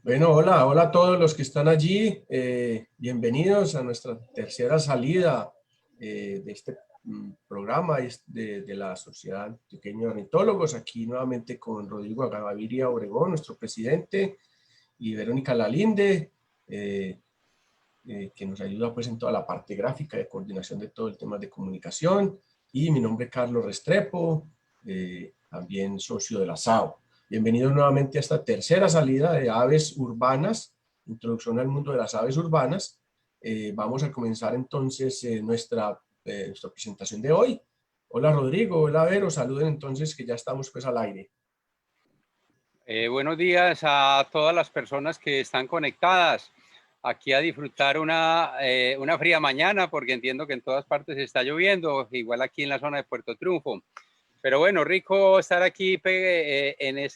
Bueno, hola a todos los que están allí. Bienvenidos a nuestra tercera salida de este programa de la Sociedad Antioqueña de Ornitólogos. Aquí nuevamente con Rodrigo Gaviria Obregón, nuestro presidente, y Verónica Lalinde, que nos ayuda pues en toda la parte gráfica de coordinación de todo el tema de comunicación. Y mi nombre es Carlos Restrepo, también socio de la SAO. Bienvenidos nuevamente a esta tercera salida de aves urbanas, introducción al mundo de las aves urbanas. Vamos a comenzar entonces nuestra presentación de hoy. Hola Rodrigo, hola Vero, saluden entonces que ya estamos pues al aire. Buenos días a todas las personas que están conectadas aquí a disfrutar una fría mañana, porque entiendo que en todas partes está lloviendo, igual aquí en la zona de Puerto Triunfo. Pero bueno, rico estar aquí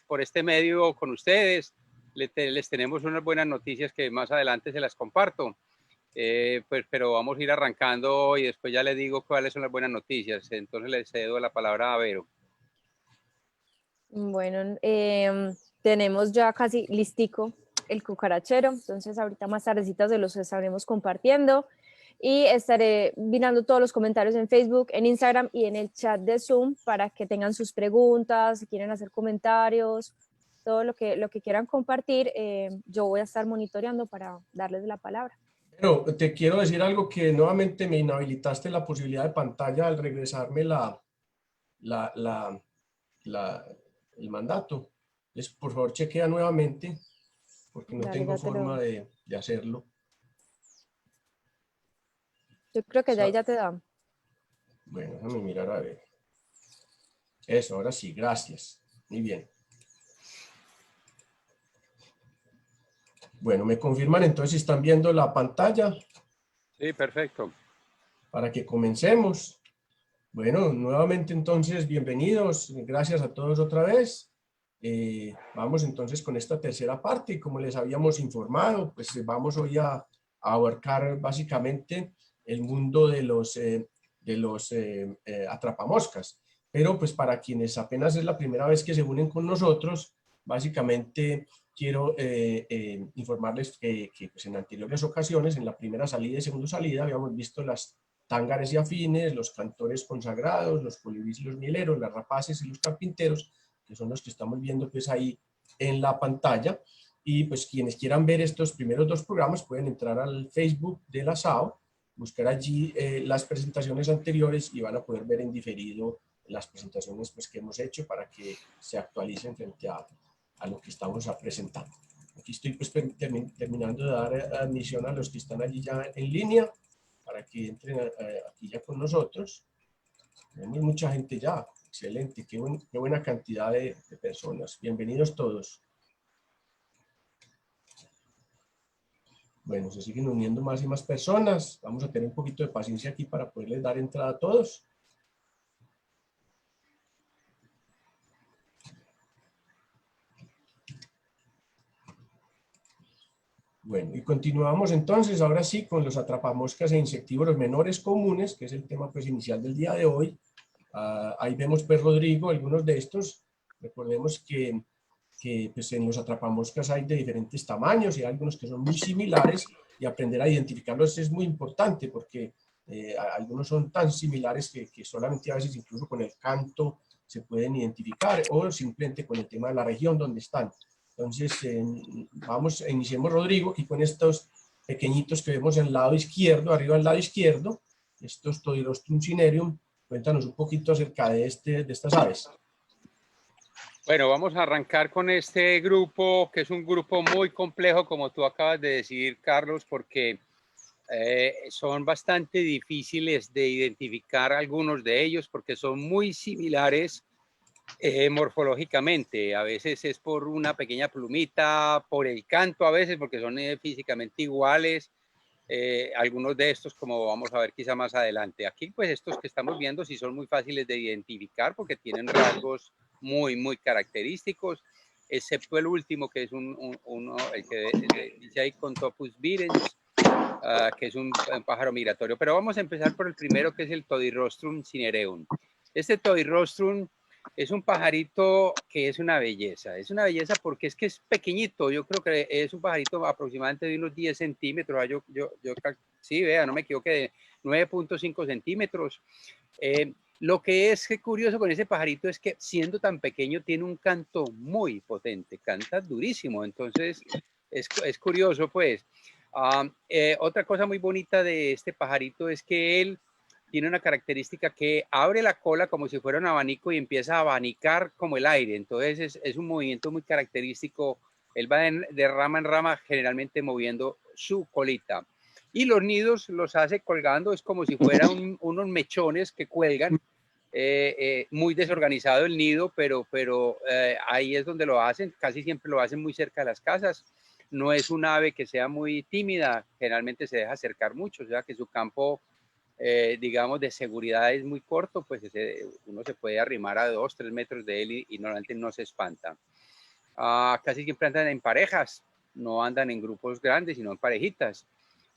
por este medio con ustedes. Les tenemos unas buenas noticias que más adelante se las comparto. Pero vamos a ir arrancando y después ya les digo cuáles son las buenas noticias. Entonces les cedo la palabra a Vero. Bueno, tenemos ya casi listico el cucarachero, entonces ahorita más tardecitas se los estaremos compartiendo y estaré mirando todos los comentarios en Facebook, en Instagram y en el chat de Zoom para que tengan sus preguntas, si quieren hacer comentarios, todo lo que quieran compartir, yo voy a estar monitoreando para darles la palabra. Pero te quiero decir algo que nuevamente me inhabilitaste la posibilidad de pantalla al regresarme el mandato. Entonces, por favor, chequea nuevamente, porque no tengo forma de hacerlo. Yo creo que ya te da. Bueno, déjame mirar a ver. Eso, ahora sí, gracias. Muy bien. Bueno, ¿me confirman entonces si están viendo la pantalla? Sí, perfecto. Para que comencemos. Bueno, nuevamente entonces, bienvenidos. Gracias a todos otra vez. Vamos entonces con esta tercera parte y como les habíamos informado, pues vamos hoy a abarcar básicamente el mundo de los atrapamoscas. Pero pues para quienes apenas es la primera vez que se unen con nosotros, básicamente quiero informarles que pues en anteriores ocasiones, en la primera salida y segunda salida, habíamos visto las tángares y afines, los cantores consagrados, los colibríes y los mieleros, las rapaces y los carpinteros, que son los que estamos viendo pues ahí en la pantalla. Y pues quienes quieran ver estos primeros dos programas pueden entrar al Facebook de la SAO, buscar allí las presentaciones anteriores y van a poder ver en diferido las presentaciones pues, que hemos hecho para que se actualicen frente a lo que estamos presentando. Aquí estoy pues terminando de dar admisión a los que están allí ya en línea para que entren aquí ya con nosotros. Tenemos mucha gente ya, excelente, qué buena cantidad de personas. Bienvenidos todos. Bueno, se siguen uniendo más y más personas. Vamos a tener un poquito de paciencia aquí para poderles dar entrada a todos. Bueno, y continuamos entonces, ahora sí, con los atrapamoscas e insectívoros menores comunes, que es el tema pues inicial del día de hoy. Ahí vemos pues Rodrigo, algunos de estos. Recordemos que pues, en los atrapamoscas hay de diferentes tamaños y hay algunos que son muy similares y aprender a identificarlos es muy importante porque algunos son tan similares que solamente a veces incluso con el canto se pueden identificar o simplemente con el tema de la región donde están. Entonces, iniciemos Rodrigo, y con estos pequeñitos que vemos en el lado izquierdo, arriba al lado izquierdo, estos Todirostrum cinereum. Cuéntanos un poquito acerca de estas aves. Bueno, vamos a arrancar con este grupo, que es un grupo muy complejo, como tú acabas de decir, Carlos, porque son bastante difíciles de identificar algunos de ellos, porque son muy similares morfológicamente. A veces es por una pequeña plumita, por el canto a veces, porque son físicamente iguales. Algunos de estos, como vamos a ver quizá más adelante. Aquí, pues estos que estamos viendo sí son muy fáciles de identificar porque tienen rasgos muy característicos, excepto el último, que es el que dice ahí Contopus virens, que es un pájaro migratorio. Pero vamos a empezar por el primero, que es el Todirostrum cinereum. Este Todirostrum Es un pajarito que es una belleza porque es que es pequeñito, yo creo que es un pajarito aproximadamente de unos 10 centímetros, sí, vea, no me equivoqué, de 9.5 centímetros. Lo que es curioso con ese pajarito es que siendo tan pequeño tiene un canto muy potente, canta durísimo, entonces es curioso pues. Otra cosa muy bonita de este pajarito es que él tiene una característica que abre la cola como si fuera un abanico y empieza a abanicar como el aire. Entonces es un movimiento muy característico. Él va de rama en rama, generalmente moviendo su colita. Y los nidos los hace colgando, es como si fueran unos mechones que cuelgan. Muy desorganizado el nido, pero ahí es donde lo hacen. Casi siempre lo hacen muy cerca de las casas. No es un ave que sea muy tímida, generalmente se deja acercar mucho, o sea que su campo digamos, de seguridad es muy corto, pues uno se puede arrimar a 2, 3 metros de él y normalmente no se espanta. Casi siempre andan en parejas, no andan en grupos grandes, sino en parejitas.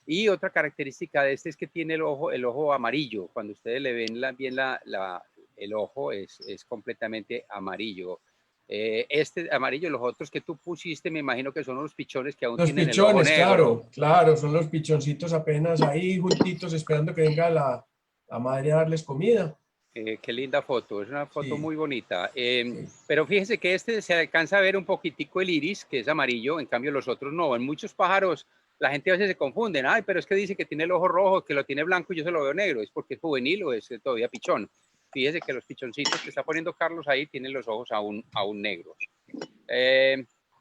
Y otra característica de este es que tiene el ojo amarillo. Cuando ustedes le ven bien el ojo, es completamente amarillo. Este amarillo, los otros que tú pusiste, me imagino que son los pichones que aún Los tienen el ojo pichones, negro. claro, claro, son los pichoncitos apenas ahí juntitos esperando que venga la madre a darles comida. Qué linda foto, es una foto Sí, muy bonita. sí. Pero fíjense que este se alcanza a ver un poquitico el iris, que es amarillo, en cambio los otros no. En muchos pájaros la gente a veces se confunden, ay, pero es que dice que tiene el ojo rojo, que lo tiene blanco y yo se lo veo negro, es porque es juvenil o es todavía pichón. Fíjese que los pichoncitos que está poniendo Carlos ahí tienen los ojos aún negros.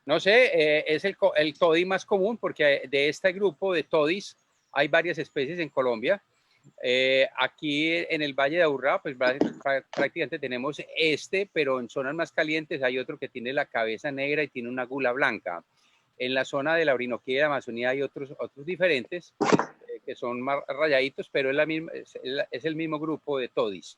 No sé, es el toddy más común porque de este grupo de toddies hay varias especies en Colombia. Aquí en el Valle de Aburrá, pues prácticamente tenemos pero en zonas más calientes hay otro que tiene la cabeza negra y tiene una gula blanca. En la zona de la Orinoquía y la Amazonía hay otros diferentes que son más rayaditos, pero es el mismo grupo de todis.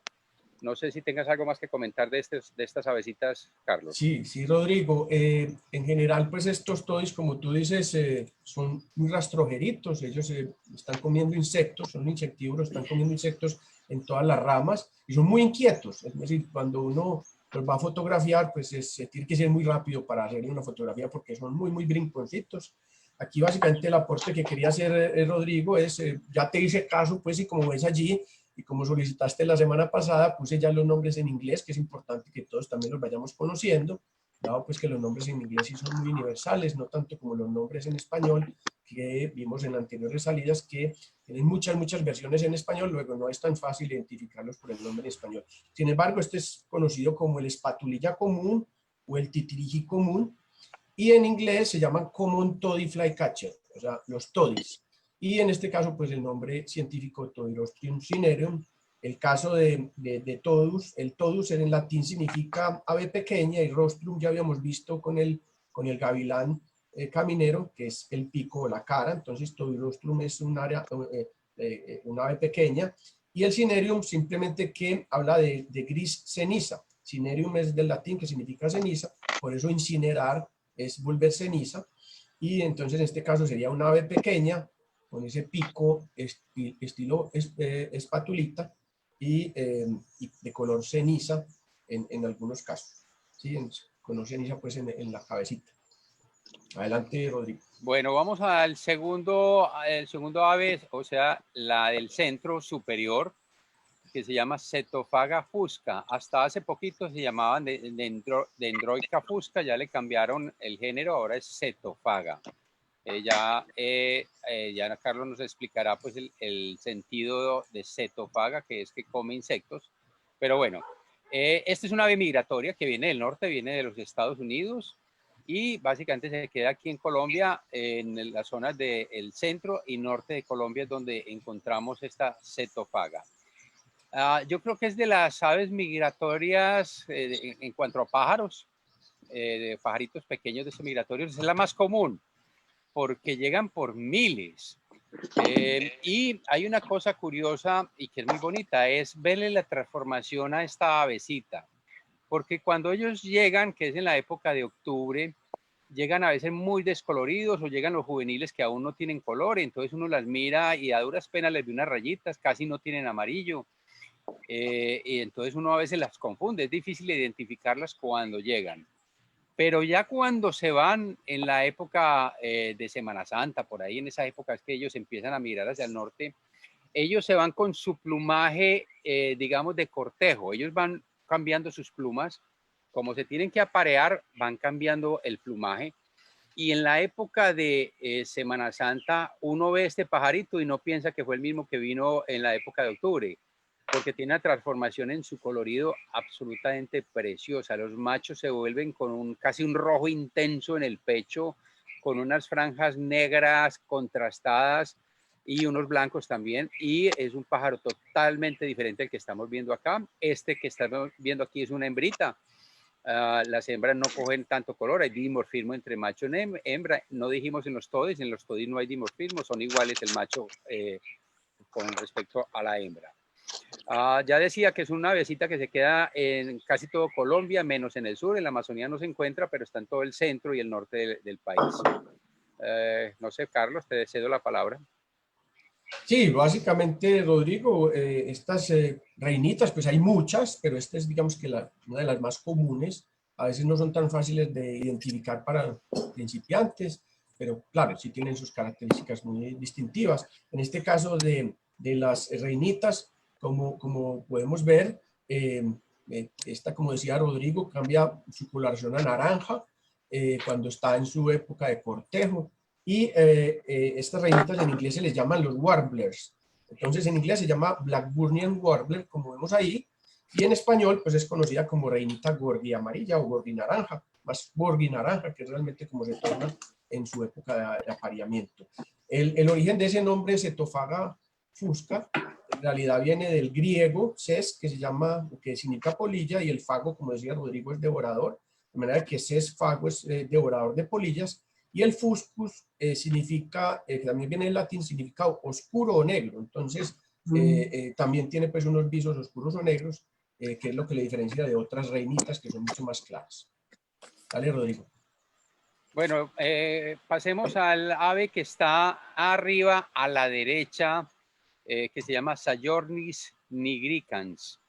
No sé si tengas algo más que comentar de estas avecitas, Carlos. Sí, sí, Rodrigo. En general, pues estos todis, como tú dices, son muy rastrojeritos. Ellos están comiendo insectos, son insectívoros, están comiendo insectos en todas las ramas y son muy inquietos. Es decir, cuando uno los va a fotografiar, pues se tiene que ser muy rápido para hacer una fotografía porque son muy, muy brinconcitos. Aquí básicamente el aporte que quería hacer Rodrigo es, ya te hice caso, pues, y como ves allí, y como solicitaste la semana pasada, puse ya los nombres en inglés, que es importante que todos también los vayamos conociendo, dado pues que los nombres en inglés sí son muy universales, no tanto como los nombres en español, que vimos en anteriores salidas, que tienen muchas versiones en español, luego no es tan fácil identificarlos por el nombre en español. Sin embargo, este es conocido como el espatulilla común o el titiriji común, y en inglés se llaman Common Toddy Flycatcher, o sea, los toddies. Y en este caso, pues el nombre científico Todirostrium cinereum. El caso de todus, el todus en latín significa ave pequeña y rostrum ya habíamos visto con el gavilán caminero, que es el pico o la cara. Entonces, Todirostrium es una ave pequeña. Y el cinerium simplemente que habla de gris ceniza. Cinerium es del latín que significa ceniza, por eso incinerar es volver ceniza, y entonces en este caso sería una ave pequeña con ese pico estilo espatulita y de color ceniza en algunos casos. ¿Sí? Color ceniza pues en la cabecita. Adelante, Rodrigo. Bueno, vamos al segundo ave, o sea, la del centro superior, que se llama Cetophaga fusca. Hasta hace poquito se llamaban Dendroica fusca, ya le cambiaron el género, ahora es Cetophaga. Ya Carlos nos explicará pues el sentido de Cetophaga, que es que come insectos. Pero bueno, esta es una ave migratoria que viene del norte, viene de los Estados Unidos y básicamente se queda aquí en Colombia, en las zonas del centro y norte de Colombia, es donde encontramos esta Cetophaga. Yo creo que es de las aves migratorias en cuanto a pájaros, de pajaritos pequeños de estos migratorios, es la más común porque llegan por miles. Y hay una cosa curiosa y que es muy bonita, es verle la transformación a esta avecita, porque cuando ellos llegan, que es en la época de octubre, llegan a veces muy descoloridos o llegan los juveniles que aún no tienen color, entonces uno las mira y a duras penas les ve unas rayitas, casi no tienen amarillo. y entonces uno a veces las confunde, es difícil identificarlas cuando llegan. Pero ya cuando se van en la época de Semana Santa, por ahí en esa época es que ellos empiezan a migrar hacia el norte, ellos se van con su plumaje, digamos, de cortejo. Ellos van cambiando sus plumas. Como se tienen que aparear, van cambiando el plumaje. Y en la época de Semana Santa, uno ve este pajarito y no piensa que fue el mismo que vino en la época de octubre, porque tiene una transformación en su colorido absolutamente preciosa. Los machos se vuelven con casi un rojo intenso en el pecho, con unas franjas negras contrastadas y unos blancos también, y es un pájaro totalmente diferente al que estamos viendo acá. Este que estamos viendo aquí es una hembrita. Las hembras no cogen tanto color, hay dimorfismo entre macho y hembra. No dijimos en los todis no hay dimorfismo, son iguales el macho con respecto a la hembra. Ya decía que es una avecita que se queda en casi todo Colombia, menos en el sur. En la Amazonía no se encuentra, pero está en todo el centro y el norte del país. No sé, Carlos, te cedo la palabra. Sí, básicamente, Rodrigo, estas reinitas, pues hay muchas, pero esta es, digamos que una de las más comunes. A veces no son tan fáciles de identificar para principiantes, pero claro, sí tienen sus características muy distintivas. En este caso de las reinitas, como podemos ver, esta, como decía Rodrigo, cambia su coloración a naranja cuando está en su época de cortejo. Y estas reinitas en inglés se les llaman los warblers. Entonces en inglés se llama Blackburnian Warbler, como vemos ahí, y en español pues es conocida como reinita gorgi amarilla o gorgi naranja, más gorgi naranja, que es realmente como se torna en su época de apareamiento. El origen de ese nombre, Cetophaga fusca, en realidad viene del griego ses, que significa polilla, y el fago, como decía Rodrigo, es devorador, de manera que ses fago es devorador de polillas. Y el fuscus significa, que también viene del latín, significa oscuro o negro. Entonces, también tiene pues unos visos oscuros o negros, que es lo que le diferencia de otras reinitas que son mucho más claras. Dale, Rodrigo. Bueno, pasemos al ave que está arriba a la derecha, que se llama Sajornis nigricans.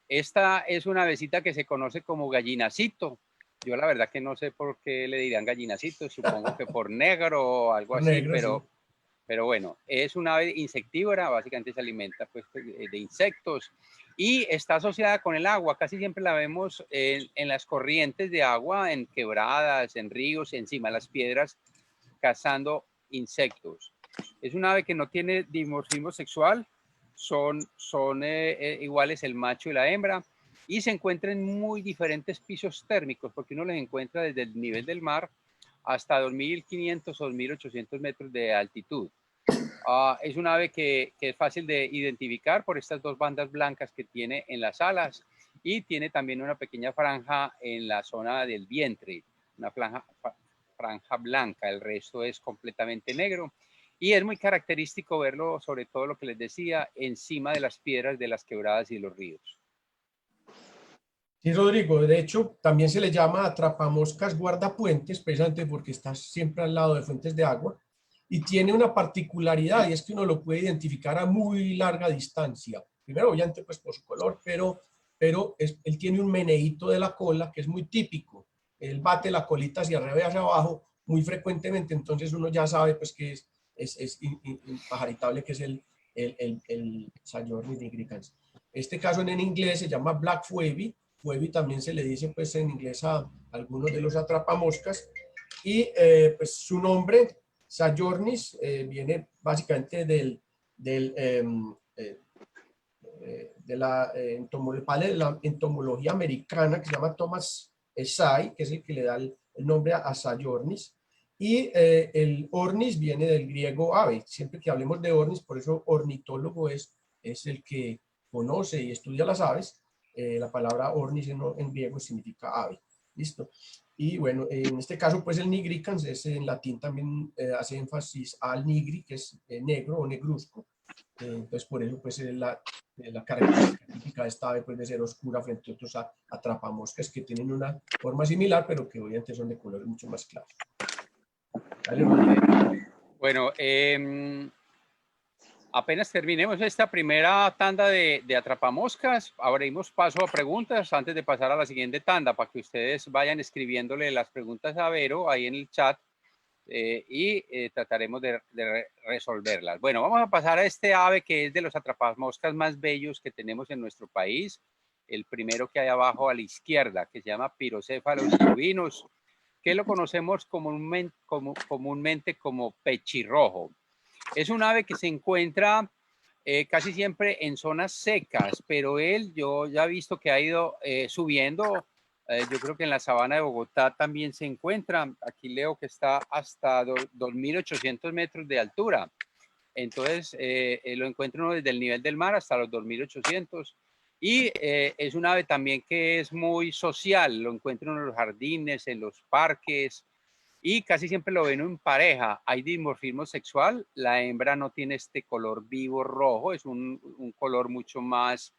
Esta es una avecita que se conoce como gallinacito. Yo la verdad que no sé por qué le dirán gallinacito, supongo que por negro o algo así, Negro, sí. pero bueno, es una ave insectívora, básicamente se alimenta pues, de insectos y está asociada con el agua. Casi siempre la vemos en las corrientes de agua, en quebradas, en ríos, encima de las piedras, cazando insectos. Es una ave que no tiene dimorfismo sexual, son iguales el macho y la hembra, y se encuentra en muy diferentes pisos térmicos, porque uno los encuentra desde el nivel del mar hasta 2.500 o 2.800 metros de altitud. Es un ave que es fácil de identificar por estas dos bandas blancas que tiene en las alas, y tiene también una pequeña franja en la zona del vientre, una franja blanca, el resto es completamente negro. Y es muy característico verlo, sobre todo lo que les decía, encima de las piedras de las quebradas y de los ríos. Sí, Rodrigo, de hecho también se le llama atrapamoscas guardapuentes, precisamente porque está siempre al lado de fuentes de agua, y tiene una particularidad, y es que uno lo puede identificar a muy larga distancia. Primero, obviamente, pues por su color, pero él tiene un meneíto de la cola que es muy típico. Él bate la colita hacia arriba y hacia abajo muy frecuentemente, entonces uno ya sabe pues que es impajaritable, que es el Sajornis nigricans. Este caso en inglés se llama Black Phoebe. Phoebe también se le dice pues en inglés a algunos de los atrapamoscas, y pues su nombre, Sajornis, viene básicamente de la entomología americana, que se llama Thomas Say, que es el que le da el nombre a Sajornis, y el ornis viene del griego ave. Siempre que hablemos de ornis, por eso ornitólogo es el que conoce y estudia las aves. La palabra ornis en griego significa ave. ¿Listo? Y bueno, en este caso, pues el nigricans es en latín también hace énfasis al nigri, que es negro o negruzco. Entonces, por eso, pues la característica típica de esta ave puede ser oscura frente a otros atrapamoscas que tienen una forma similar, pero que obviamente son de colores mucho más claros. Dale, Rodrigo. Bueno, Apenas terminemos esta primera tanda de atrapamoscas, abrimos paso a preguntas antes de pasar a la siguiente tanda para que ustedes vayan escribiéndole las preguntas a Vero ahí en el chat y trataremos de resolverlas. Bueno, vamos a pasar a este ave que es de los atrapamoscas más bellos que tenemos en nuestro país. El primero que hay abajo a la izquierda, que se llama Pirocéfalos rubinos, que lo conocemos comúnmente como pechirrojo. Es un ave que se encuentra casi siempre en zonas secas, pero yo ya he visto que ha ido subiendo. Yo creo que en la sabana de Bogotá también se encuentra. Aquí leo que está hasta 2.800 metros de altura. Entonces, lo encuentra uno desde el nivel del mar hasta los 2.800. Y es un ave también que es muy social. Lo encuentra en los jardines, en los parques. Y casi siempre lo ven en pareja. Hay dimorfismo sexual. La hembra no tiene este color vivo rojo. Es un color mucho más,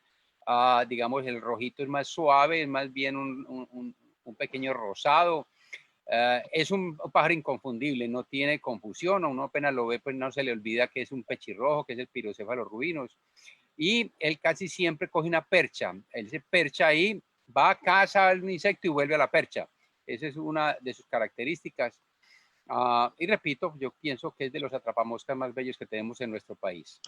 digamos, el rojito es más suave, es más bien un pequeño rosado. Es un pájaro inconfundible, no tiene confusión. A uno apenas lo ve, pues no se le olvida que es un pechirrojo, que es el Pirocéfalos rubinos. Y él casi siempre coge una percha. Él se percha ahí, va a caza al insecto y vuelve a la percha. Esa es una de sus características. Y repito, yo pienso que es de los atrapamoscas más bellos que tenemos en nuestro país.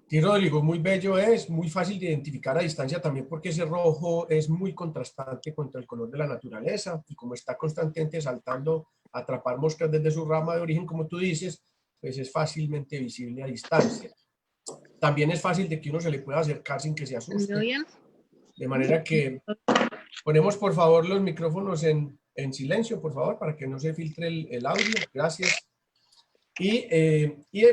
Sí, Rodrigo, muy bello es, muy fácil de identificar a distancia también porque ese rojo es muy contrastante contra el color de la naturaleza y como está constantemente saltando a atrapar moscas desde su rama de origen, como tú dices, pues es fácilmente visible a distancia. También es fácil de que uno se le pueda acercar sin que se asuste. De manera que ponemos por favor los micrófonos en silencio, por favor, para que no se filtre el audio. Gracias. Y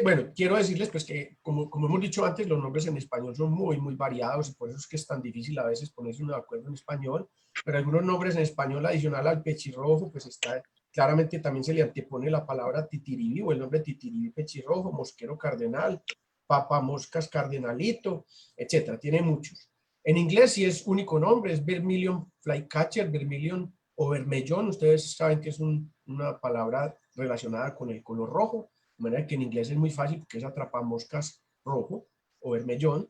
bueno, quiero decirles pues que como hemos dicho antes, los nombres en español son muy variados y por eso es que es tan difícil a veces ponerse uno de acuerdo en español, pero algunos nombres en español adicional al pechirrojo, pues está, claramente también se le antepone la palabra titiribí o el nombre titiribí pechirrojo, mosquero cardenal, papamoscas cardenalito, etcétera, tiene muchos. En inglés sí es único nombre, es vermilion flycatcher, vermilion o vermellón, ustedes saben que es una palabra relacionada con el color rojo, de manera que en inglés es muy fácil porque es atrapamoscas rojo o vermellón.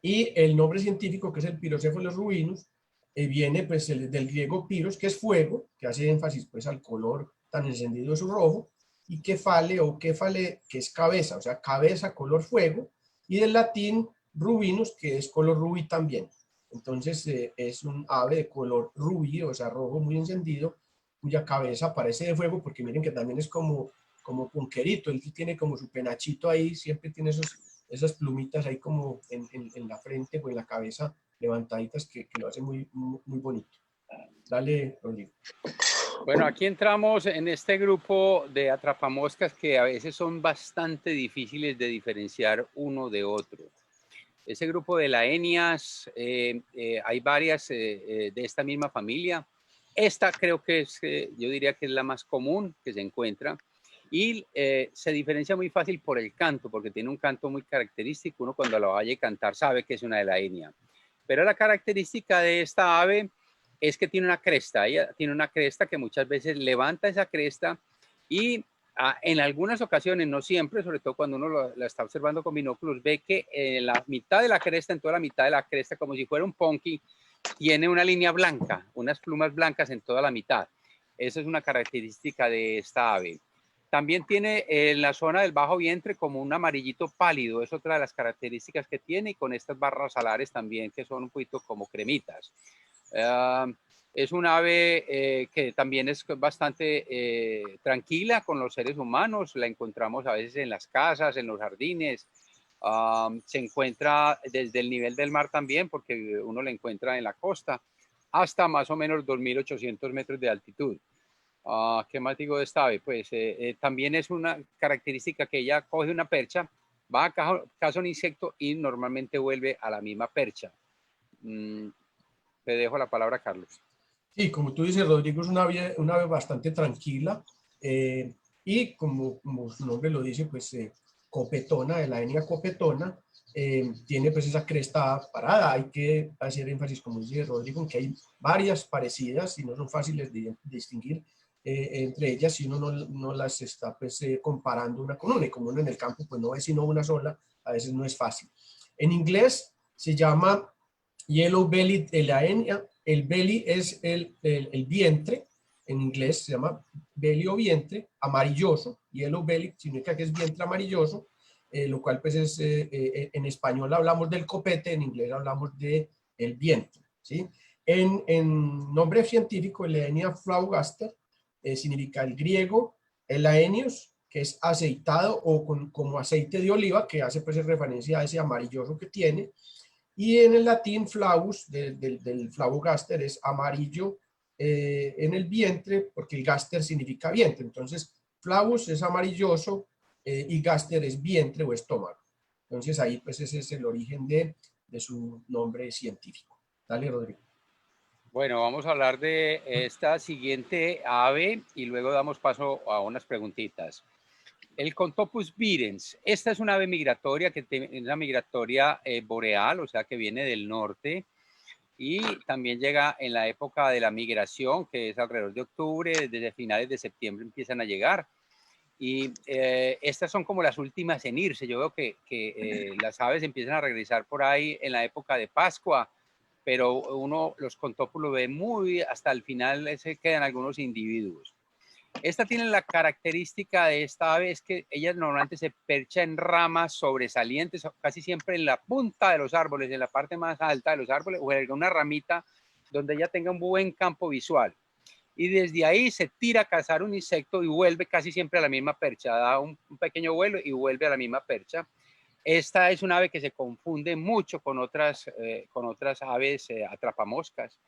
Y el nombre científico, que es el Pirocéfalos rubinus, viene pues del griego piros, que es fuego, que hace énfasis pues al color tan encendido de su rojo, y kefale o kefale, que es cabeza, o sea, cabeza, color fuego, y del latín rubinus, que es color rubí también. Entonces es un ave de color rubí, o sea, rojo muy encendido, cuya cabeza parece de fuego, porque miren que también es como punquerito, él tiene como su penachito ahí, siempre tiene esas plumitas ahí como en la frente o en la cabeza levantaditas que lo hace muy bonito. Dale, Rodrigo. Bueno, aquí entramos en este grupo de atrapamoscas que a veces son bastante difíciles de diferenciar uno de otro. Ese grupo de laenias, hay varias de esta misma familia. Esta creo que es, yo diría que es la más común que se encuentra y se diferencia muy fácil por el canto, porque tiene un canto muy característico. Uno cuando la vaya a cantar sabe que es una de laenia. Pero la característica de esta ave es que tiene una cresta. Ella tiene una cresta que muchas veces levanta esa cresta y en algunas ocasiones, no siempre, sobre todo cuando uno la está observando con binóculos, ve que en la mitad de la cresta, en toda la mitad de la cresta, como si fuera un ponky, tiene una línea blanca, unas plumas blancas en toda la mitad. Esa es una característica de esta ave. También tiene en la zona del bajo vientre como un amarillito pálido, es otra de las características que tiene, y con estas barras alares también que son un poquito como cremitas. Es un ave que también es bastante tranquila con los seres humanos, la encontramos a veces en las casas, en los jardines, se encuentra desde el nivel del mar también, porque uno la encuentra en la costa, hasta más o menos 2.800 metros de altitud. ¿Qué más digo de esta ave? Pues también es una característica que ella coge una percha, va a caza un insecto y normalmente vuelve a la misma percha. Te dejo la palabra, Carlos. Sí, como tú dices, Rodrigo, es una ave bastante tranquila y como su nombre lo dice, pues copetona, de la etnia copetona, tiene pues esa cresta parada. Hay que hacer énfasis, como dice Rodrigo, en que hay varias parecidas y no son fáciles de distinguir. entre ellas si uno no las está pues, comparando una con una, y como uno en el campo pues no ve sino una sola, a veces no es fácil. En inglés se llama yellow belly elaenia. El belly es el vientre, en inglés se llama belly o vientre, amarilloso. Yellow belly significa que es vientre amarilloso, lo cual pues es, en español hablamos del copete, en inglés hablamos de el vientre, ¿sí? En nombre científico, Elaenia flaugaster, significa el griego elaenios, que es aceitado o como aceite de oliva, que hace pues referencia a ese amarilloso que tiene, y en el latín flavus, del flavogaster, es amarillo en el vientre, porque el gaster significa vientre. Entonces, flavus es amarilloso y gaster es vientre o estómago. Entonces, ahí pues ese es el origen de su nombre científico. Dale, Rodrigo. Bueno, vamos a hablar de esta siguiente ave y luego damos paso a unas preguntitas. El Contopus virens, esta es una ave migratoria que es una migratoria boreal, o sea que viene del norte y también llega en la época de la migración, que es alrededor de octubre, desde finales de septiembre empiezan a llegar. Y estas son como las últimas en irse. Yo veo que las aves empiezan a regresar por ahí en la época de Pascua, pero los Contopus lo ve muy hasta el final, se quedan algunos individuos. Esta tiene la característica de esta ave, es que ella normalmente se percha en ramas sobresalientes, casi siempre en la punta de los árboles, en la parte más alta de los árboles, o en una ramita donde ella tenga un buen campo visual. Y desde ahí se tira a cazar un insecto y vuelve casi siempre a la misma percha, da un pequeño vuelo y vuelve a la misma percha. Esta es un ave que se confunde mucho con otras aves atrapamoscas.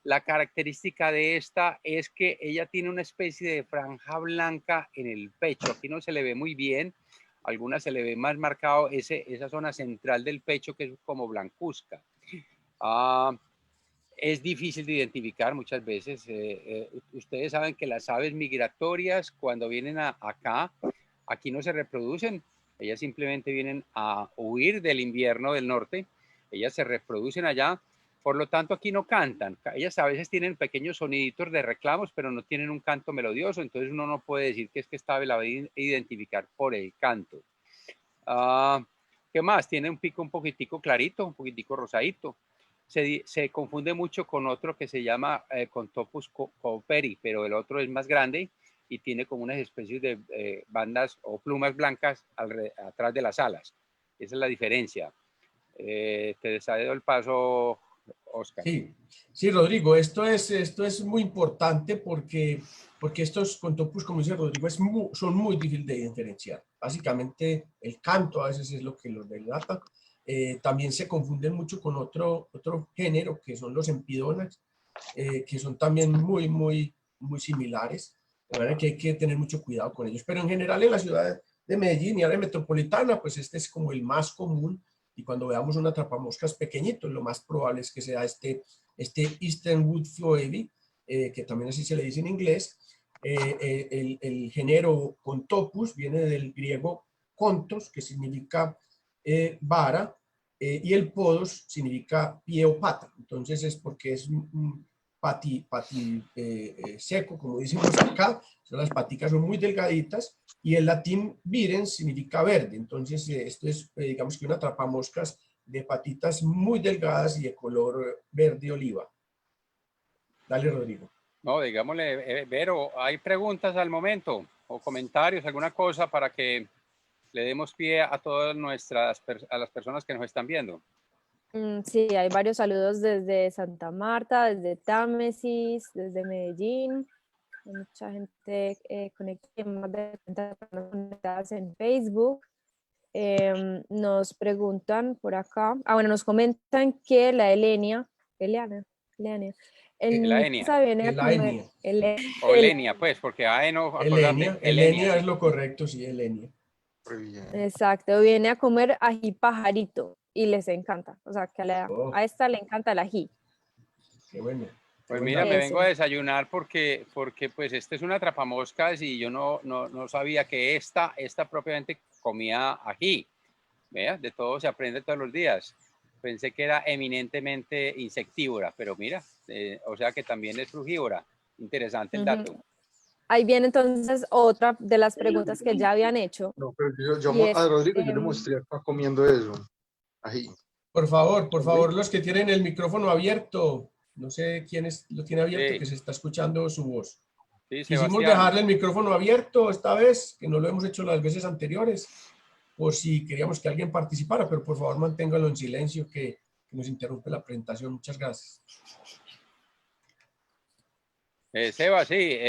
La característica de esta es que ella tiene una especie de franja blanca en el pecho. Aquí no se le ve muy bien, algunas se le ve más marcado esa zona central del pecho que es como blancuzca. Es difícil de identificar muchas veces. Ustedes saben que las aves migratorias cuando vienen acá, aquí no se reproducen. Ellas simplemente vienen a huir del invierno del norte. Ellas se reproducen allá. Por lo tanto, aquí no cantan. Ellas a veces tienen pequeños soniditos de reclamos, pero no tienen un canto melodioso. Entonces uno no puede decir que es que esta ave la va a identificar por el canto. ¿Qué más? Tiene un pico un poquitico clarito, un poquitico rosadito. Se confunde mucho con otro que se llama Contopus cooperi, pero el otro es más grande y tiene como unas especies de bandas o plumas blancas atrás de las alas. Esa es la diferencia. Te cedo el paso, Oscar. Sí, sí, Rodrigo, esto es muy importante porque estos Contopus, como dice Rodrigo, son muy difíciles de diferenciar. Básicamente, el canto a veces es lo que los delata. También se confunden mucho con otro género, que son los empidonas, que son también muy similares. De manera que hay que tener mucho cuidado con ellos. Pero en general, en la ciudad de Medellín y área metropolitana, pues este es como el más común. Y cuando veamos un atrapamoscas pequeñito, lo más probable es que sea este Eastern Wood Phoebe, que también así se le dice en inglés. El género Contopus viene del griego kontos, que significa vara, y el podos significa pie o pata. Entonces es porque es pati seco, como decimos acá. Las paticas son muy delgaditas, y el latín virens significa verde. Entonces esto es, digamos que una atrapamoscas de patitas muy delgadas y de color verde oliva. Dale, Rodrigo. No, digámosle, Vero, ¿hay preguntas al momento o comentarios, alguna cosa para que le demos pie a todas a las personas que nos están viendo? Sí, hay varios saludos desde Santa Marta, desde Támesis, desde Medellín. Hay mucha gente conectadas en Facebook. Nos preguntan por acá, bueno, nos comentan que la Eliana, en La mi Enia. casa viene a comer. O Elenia, pues, porque AE no, acordate. Elenia Sí. es lo correcto, sí, Elenia. Exacto, viene a comer ají pajarito y les encanta. O sea, que Oh, a esta le encanta el ají. qué bueno. Qué Pues buen mira, dato. me vengo a Eso. desayunar porque pues este es un atrapamoscas y yo no sabía que esta propiamente comía ají. Vea, de todo se aprende todos los días. Pensé que era eminentemente insectívora, pero mira, o sea que también es frugívora. Interesante el dato. ahí viene entonces otra de las preguntas que ya habían hecho. No, pero y es, a Rodrigo yo le mostré acá comiendo eso. Ahí. Por favor, los que tienen el micrófono abierto, no sé quién lo tiene abierto, Sí. que se está escuchando su voz. Sí, Quisimos Sebastián. dejarle el micrófono abierto esta vez, que no lo hemos hecho las veces anteriores, por si queríamos que alguien participara, pero por favor manténgalo en silencio, que nos interrumpe la presentación. Muchas gracias. Seba, sí,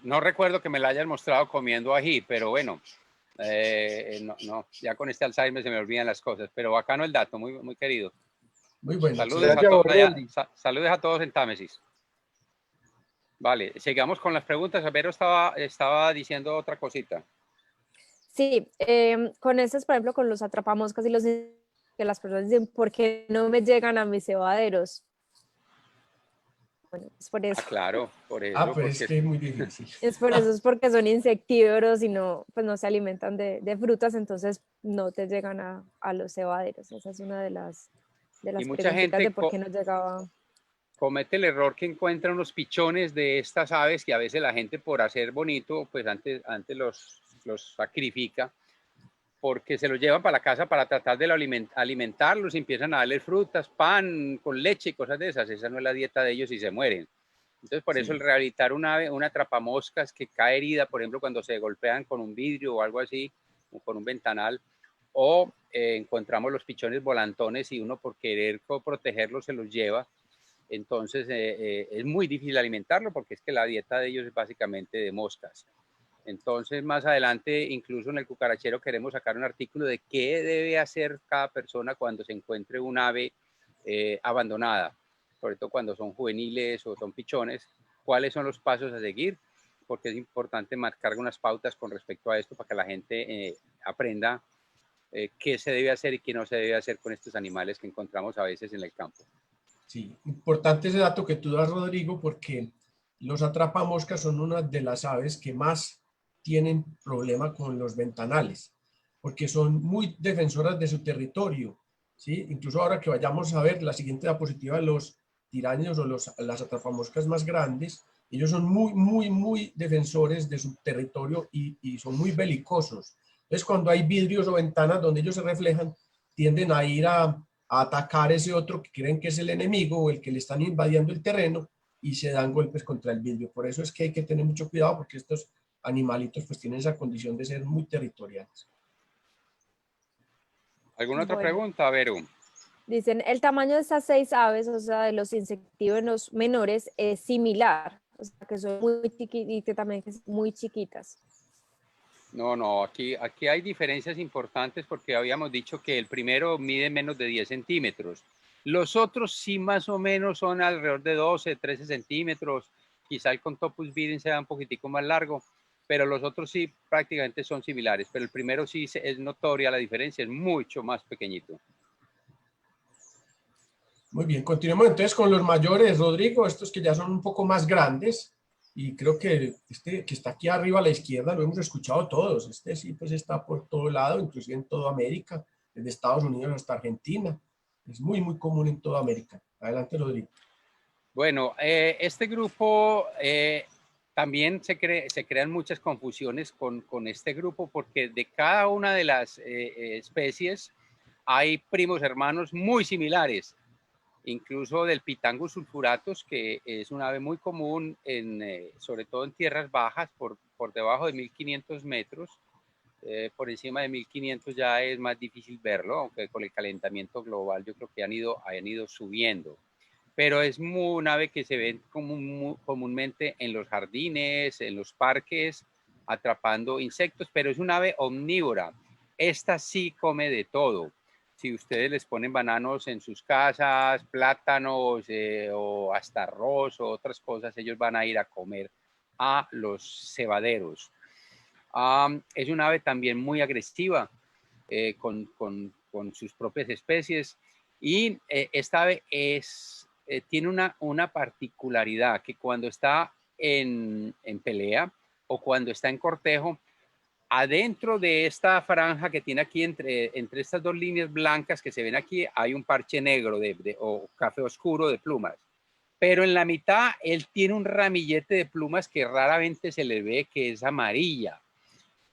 no recuerdo que me la hayas mostrado comiendo ají, pero bueno, no, ya con este Alzheimer se me olvidan las cosas, pero bacano el dato, muy, muy querido. Muy bueno. Saludos a todos allá, saludos a todos en Támesis. Vale, sigamos con las preguntas. Vero estaba diciendo otra cosita. Sí, con estos, por ejemplo, con los atrapamoscas y los que las personas dicen, ¿por qué no me llegan a mis cebaderos? Bueno, es por eso. Claro, por eso. Pero es que es muy difícil. Es por eso, es porque son insectívoros y no, pues no se alimentan de frutas, entonces no te llegan a los cebaderos. Esa es una de las mucha gente de por qué no llegaba. Comete el error que encuentra unos pichones de estas aves que a veces la gente, por hacer bonito, pues antes los sacrifica, porque se los llevan para la casa para tratar de alimentarlos, y empiezan a darles frutas, pan con leche y cosas de esas. Esa no es la dieta de ellos y se mueren. Entonces, por eso el rehabilitar una ave, una atrapamoscas que cae herida, por ejemplo, cuando se golpean con un vidrio o algo así, o con un ventanal, o encontramos los pichones volantones y uno por querer protegerlos se los lleva. Entonces es muy difícil alimentarlo, porque es que la dieta de ellos es básicamente de moscas. Entonces más adelante, incluso en el cucarachero, queremos sacar un artículo de qué debe hacer cada persona cuando se encuentre un ave abandonada, sobre todo cuando son juveniles o son pichones, cuáles son los pasos a seguir, porque es importante marcar unas pautas con respecto a esto para que la gente aprenda qué se debe hacer y qué no se debe hacer con estos animales que encontramos a veces en el campo. Sí, importante ese dato que tú das, Rodrigo, porque los atrapamoscas son una de las aves que más tienen problema con los ventanales, porque son muy defensoras de su territorio, ¿sí? Incluso ahora que vayamos a ver la siguiente diapositiva de los tiraños o las atrapamoscas más grandes, ellos son muy defensores de su territorio y son muy belicosos. Entonces, cuando hay vidrios o ventanas donde ellos se reflejan, tienden a ir a atacar ese otro que creen que es el enemigo o el que le están invadiendo el terreno, y se dan golpes contra el vidrio. Por eso es que hay que tener mucho cuidado, porque estos animalitos pues tienen esa condición de ser muy territoriales. ¿Alguna otra pregunta, Vero? Dicen, el tamaño de estas 6 aves, o sea, de los insectívoros menores, es similar, o sea, que son muy chiquitas y que también son muy chiquitas. No, aquí hay diferencias importantes, porque habíamos dicho que el primero mide menos de 10 centímetros. Los otros sí más o menos son alrededor de 12, 13 centímetros. Quizá el Contopus viridis sea un poquitico más largo, pero los otros sí prácticamente son similares. Pero el primero sí es notoria la diferencia, es mucho más pequeñito. Muy bien, continuemos entonces con los mayores, Rodrigo, estos que ya son un poco más grandes. Y creo que este que está aquí arriba a la izquierda lo hemos escuchado todos. Este sí pues está por todo lado, inclusive en toda América, desde Estados Unidos hasta Argentina. Es muy común en toda América. Adelante, Rodrigo. Bueno, este grupo también se crean muchas confusiones con este grupo, porque de cada una de las especies hay primos hermanos muy similares. Incluso del Pitangus sulfuratus, que es un ave muy común, sobre todo en tierras bajas, por debajo de 1500 metros. Por encima de 1500 ya es más difícil verlo, aunque con el calentamiento global yo creo que han ido subiendo. Pero es un ave que se ve comúnmente en los jardines, en los parques, atrapando insectos, pero es un ave omnívora. Esta sí come de todo. Si ustedes les ponen bananos en sus casas, plátanos o hasta arroz o otras cosas, ellos van a ir a comer a los cebaderos. Es un ave también muy agresiva con sus propias especies, y esta ave tiene una particularidad, que cuando está en pelea o cuando está en cortejo, adentro de esta franja que tiene aquí entre estas dos líneas blancas que se ven aquí, hay un parche negro o café oscuro de plumas. pero en la mitad él tiene un ramillete de plumas que raramente se le ve, que es amarilla.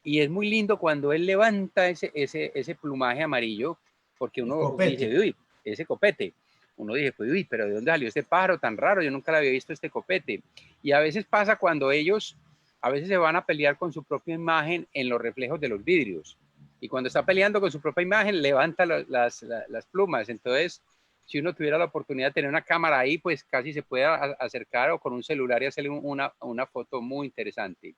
Y es muy lindo cuando él levanta ese plumaje amarillo, porque uno dice, uy, ese copete. Uno dice, pues, uy, pero ¿de dónde salió este pájaro tan raro? Yo nunca le había visto este copete. Y a veces pasa cuando ellos, a veces se van a pelear con su propia imagen en los reflejos de los vidrios. Y cuando está peleando con su propia imagen, levanta las plumas. Entonces, si uno tuviera la oportunidad de tener una cámara ahí, pues casi se puede acercar o con un celular y hacerle una foto muy interesante.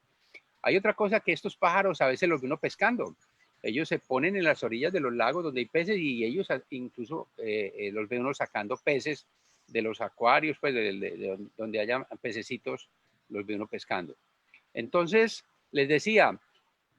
Hay otra cosa que estos pájaros a veces los ve uno pescando. Ellos se ponen en las orillas de los lagos donde hay peces y ellos incluso los ve uno sacando peces de los acuarios, pues donde haya pececitos, los ve uno pescando. Entonces, les decía,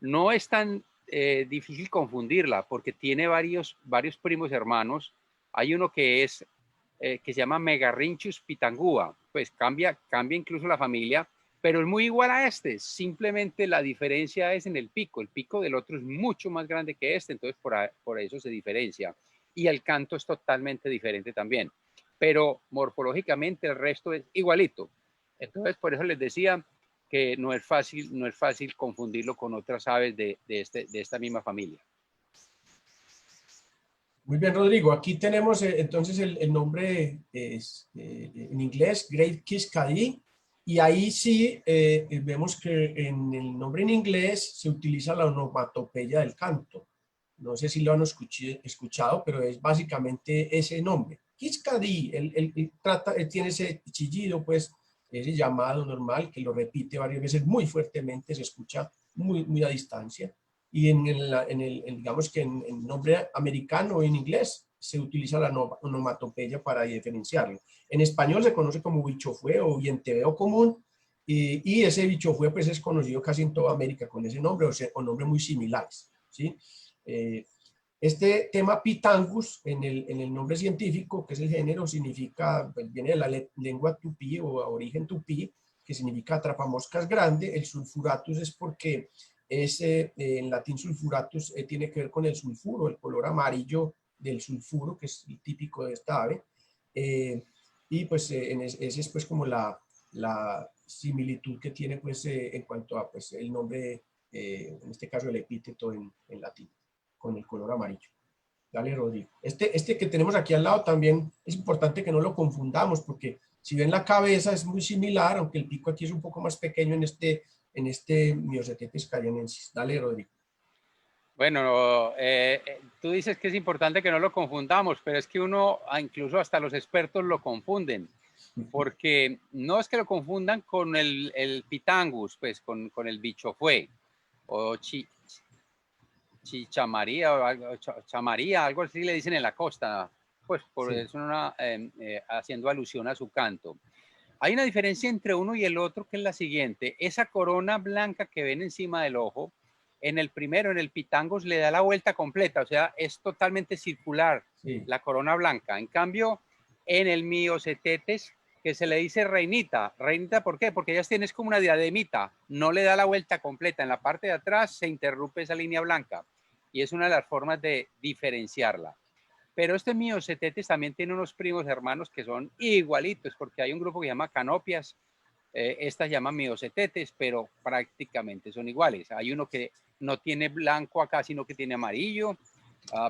no es tan difícil confundirla porque tiene varios primos hermanos. Hay uno que se llama Megarrinchus pitangua, pues cambia incluso la familia, pero es muy igual a este, simplemente la diferencia es en el pico del otro es mucho más grande que este, entonces por eso se diferencia. Y el canto es totalmente diferente también, pero morfológicamente el resto es igualito. Entonces por eso les decía que no es fácil confundirlo con otras aves de esta misma familia. Muy bien, Rodrigo. Aquí tenemos entonces el nombre en inglés, Great Kiskadee, y ahí sí vemos que en el nombre en inglés se utiliza la onomatopeya del canto. No sé si lo han escuchado, pero es básicamente ese nombre. Kiskadee, él tiene ese chillido, pues, ese llamado normal que lo repite varias veces muy fuertemente, se escucha muy a distancia. Y digamos que en nombre americano o en inglés se utiliza la onomatopeya para diferenciarlo. En español se conoce como bichofue o vienteveo común, y ese bichofue pues es conocido casi en toda América con ese nombre o nombres muy similares, ¿sí? Este tema Pitangus en el nombre científico, que es el género, significa, pues viene de la lengua tupí o origen tupí, que significa atrapamoscas grande. El sulfuratus es porque en latín sulfuratus tiene que ver con el sulfuro, el color amarillo del sulfuro, que es el típico de esta ave. Y pues ese es pues como la similitud que tiene pues en cuanto a pues el nombre, en este caso el epíteto en latín, con el color amarillo. Dale, Rodrigo. Este que tenemos aquí al lado también es importante que no lo confundamos, porque si ven la cabeza es muy similar, aunque el pico aquí es un poco más pequeño en este Myocetetes cayennensis. Dale, Rodrigo. Bueno, tú dices que es importante que no lo confundamos, pero es que uno, incluso hasta los expertos lo confunden, porque no es que lo confundan con el pitangus, pues con el bichofue, o chichamaría, o algo, chamaría, algo así le dicen en la costa, pues por eso haciendo alusión a su canto. Hay una diferencia entre uno y el otro que es la siguiente: esa corona blanca que ven encima del ojo, en el primero, en el pitangus, le da la vuelta completa, o sea, es totalmente circular, sí, la corona blanca. En cambio, en el Myocetetes, que se le dice reinita, ¿por qué? Porque ellas tienen como una diademita, no le da la vuelta completa, en la parte de atrás se interrumpe esa línea blanca, y es una de las formas de diferenciarla. Pero este Myocetetes también tiene unos primos hermanos que son igualitos, porque hay un grupo que se llama Canopias, estas llaman Myocetetes, pero prácticamente son iguales. Hay uno que no tiene blanco acá, sino que tiene amarillo,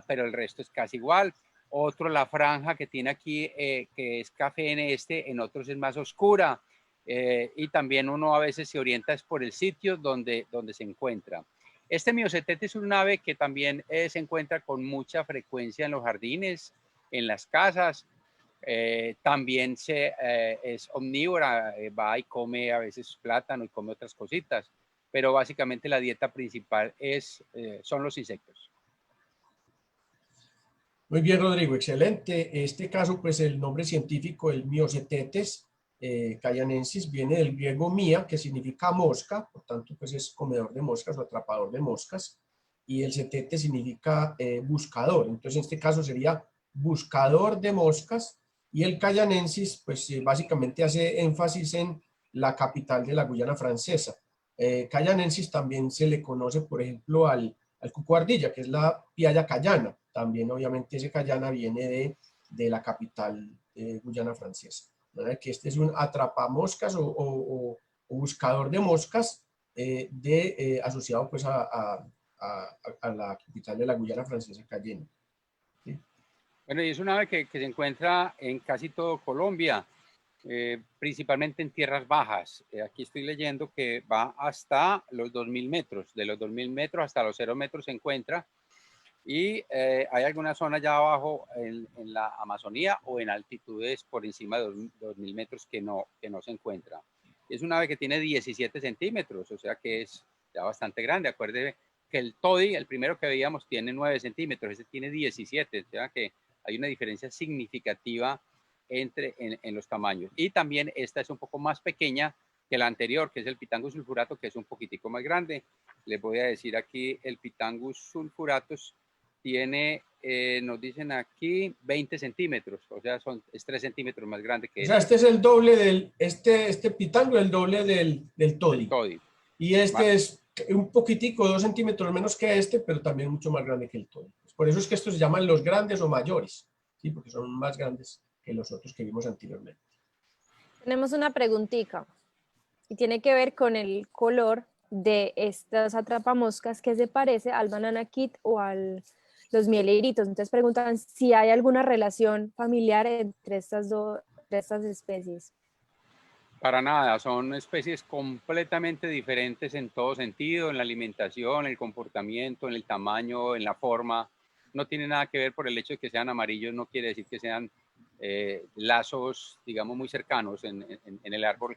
pero el resto es casi igual. Otro, la franja que tiene aquí, que es café en otros es más oscura. Y también uno a veces se orienta es por el sitio donde se encuentra. Este Myocetetes es un ave que también se encuentra con mucha frecuencia en los jardines, en las casas. También es omnívora, va y come a veces plátano y come otras cositas, pero básicamente la dieta principal son los insectos. Muy bien, Rodrigo, excelente. Este caso, pues el nombre científico, el Myocetetes cayennensis, viene del griego mia, que significa mosca, por tanto, pues es comedor de moscas o atrapador de moscas, y el cetete significa buscador. Entonces, en este caso sería buscador de moscas, y el cayennensis, pues básicamente hace énfasis en la capital de la Guyana francesa. Cayennensis también se le conoce, por ejemplo, al cucuardilla, que es la pialla cayana. También, obviamente, ese cayana viene de la capital Guyana francesa. ¿verdad? Que este es un atrapamoscas o buscador de moscas asociado pues a la capital de la Guyana Francesa, Cayenne. ¿Sí? Bueno, y es una ave que se encuentra en casi todo Colombia, principalmente en tierras bajas. Aquí estoy leyendo que va hasta los 2000 metros, de los 2000 metros hasta los 0 metros se encuentra, y hay algunas zonas ya abajo en la Amazonía o en altitudes por encima de 2000 metros que no se encuentra. Es una ave que tiene 17 centímetros, o sea que es ya bastante grande. Acuérdese que el todi, el primero que veíamos, tiene 9 centímetros, este tiene 17, o sea que hay una diferencia significativa en los tamaños. Y también esta es un poco más pequeña que la anterior, que es el Pitangus sulfurato, que es un poquitico más grande. Les voy a decir aquí, el Pitangus sulfuratus tiene, nos dicen aquí, 20 centímetros, o sea, es 3 centímetros más grande que O sea, este es el doble del, este Pitango, el doble del todi. todi. Y este es un poquitico, 2 centímetros menos que este, pero también mucho más grande que el todi. Por eso es que estos se llaman los grandes o mayores, ¿sí? Porque son más grandes que los otros que vimos anteriormente. Tenemos una preguntita y tiene que ver con el color de estas atrapamoscas que se parece al banana kit o a los mieleritos. Entonces preguntan si hay alguna relación familiar entre estas especies. Para nada, son especies completamente diferentes en todo sentido, en la alimentación, en el comportamiento, en el tamaño, en la forma. No tiene nada que ver por el hecho de que sean amarillos, no quiere decir que sean lazos, digamos, muy cercanos en el árbol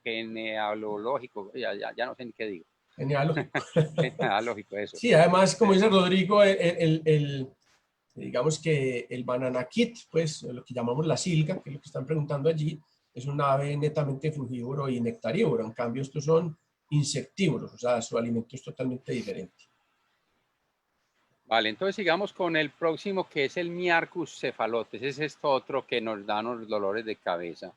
genealógico. Ya no sé ni qué digo. Genealógico. Genealógico, eso. Sí, además, como dice Rodrigo, digamos que el banana kit, pues lo que llamamos la silga, que es lo que están preguntando allí, es un ave netamente frugívoro y nectarívoro. En cambio, estos son insectívoros, o sea, su alimento es totalmente diferente. Vale, entonces sigamos con el próximo, que es el Miarcus cephalotes. Es esto otro que nos da los dolores de cabeza.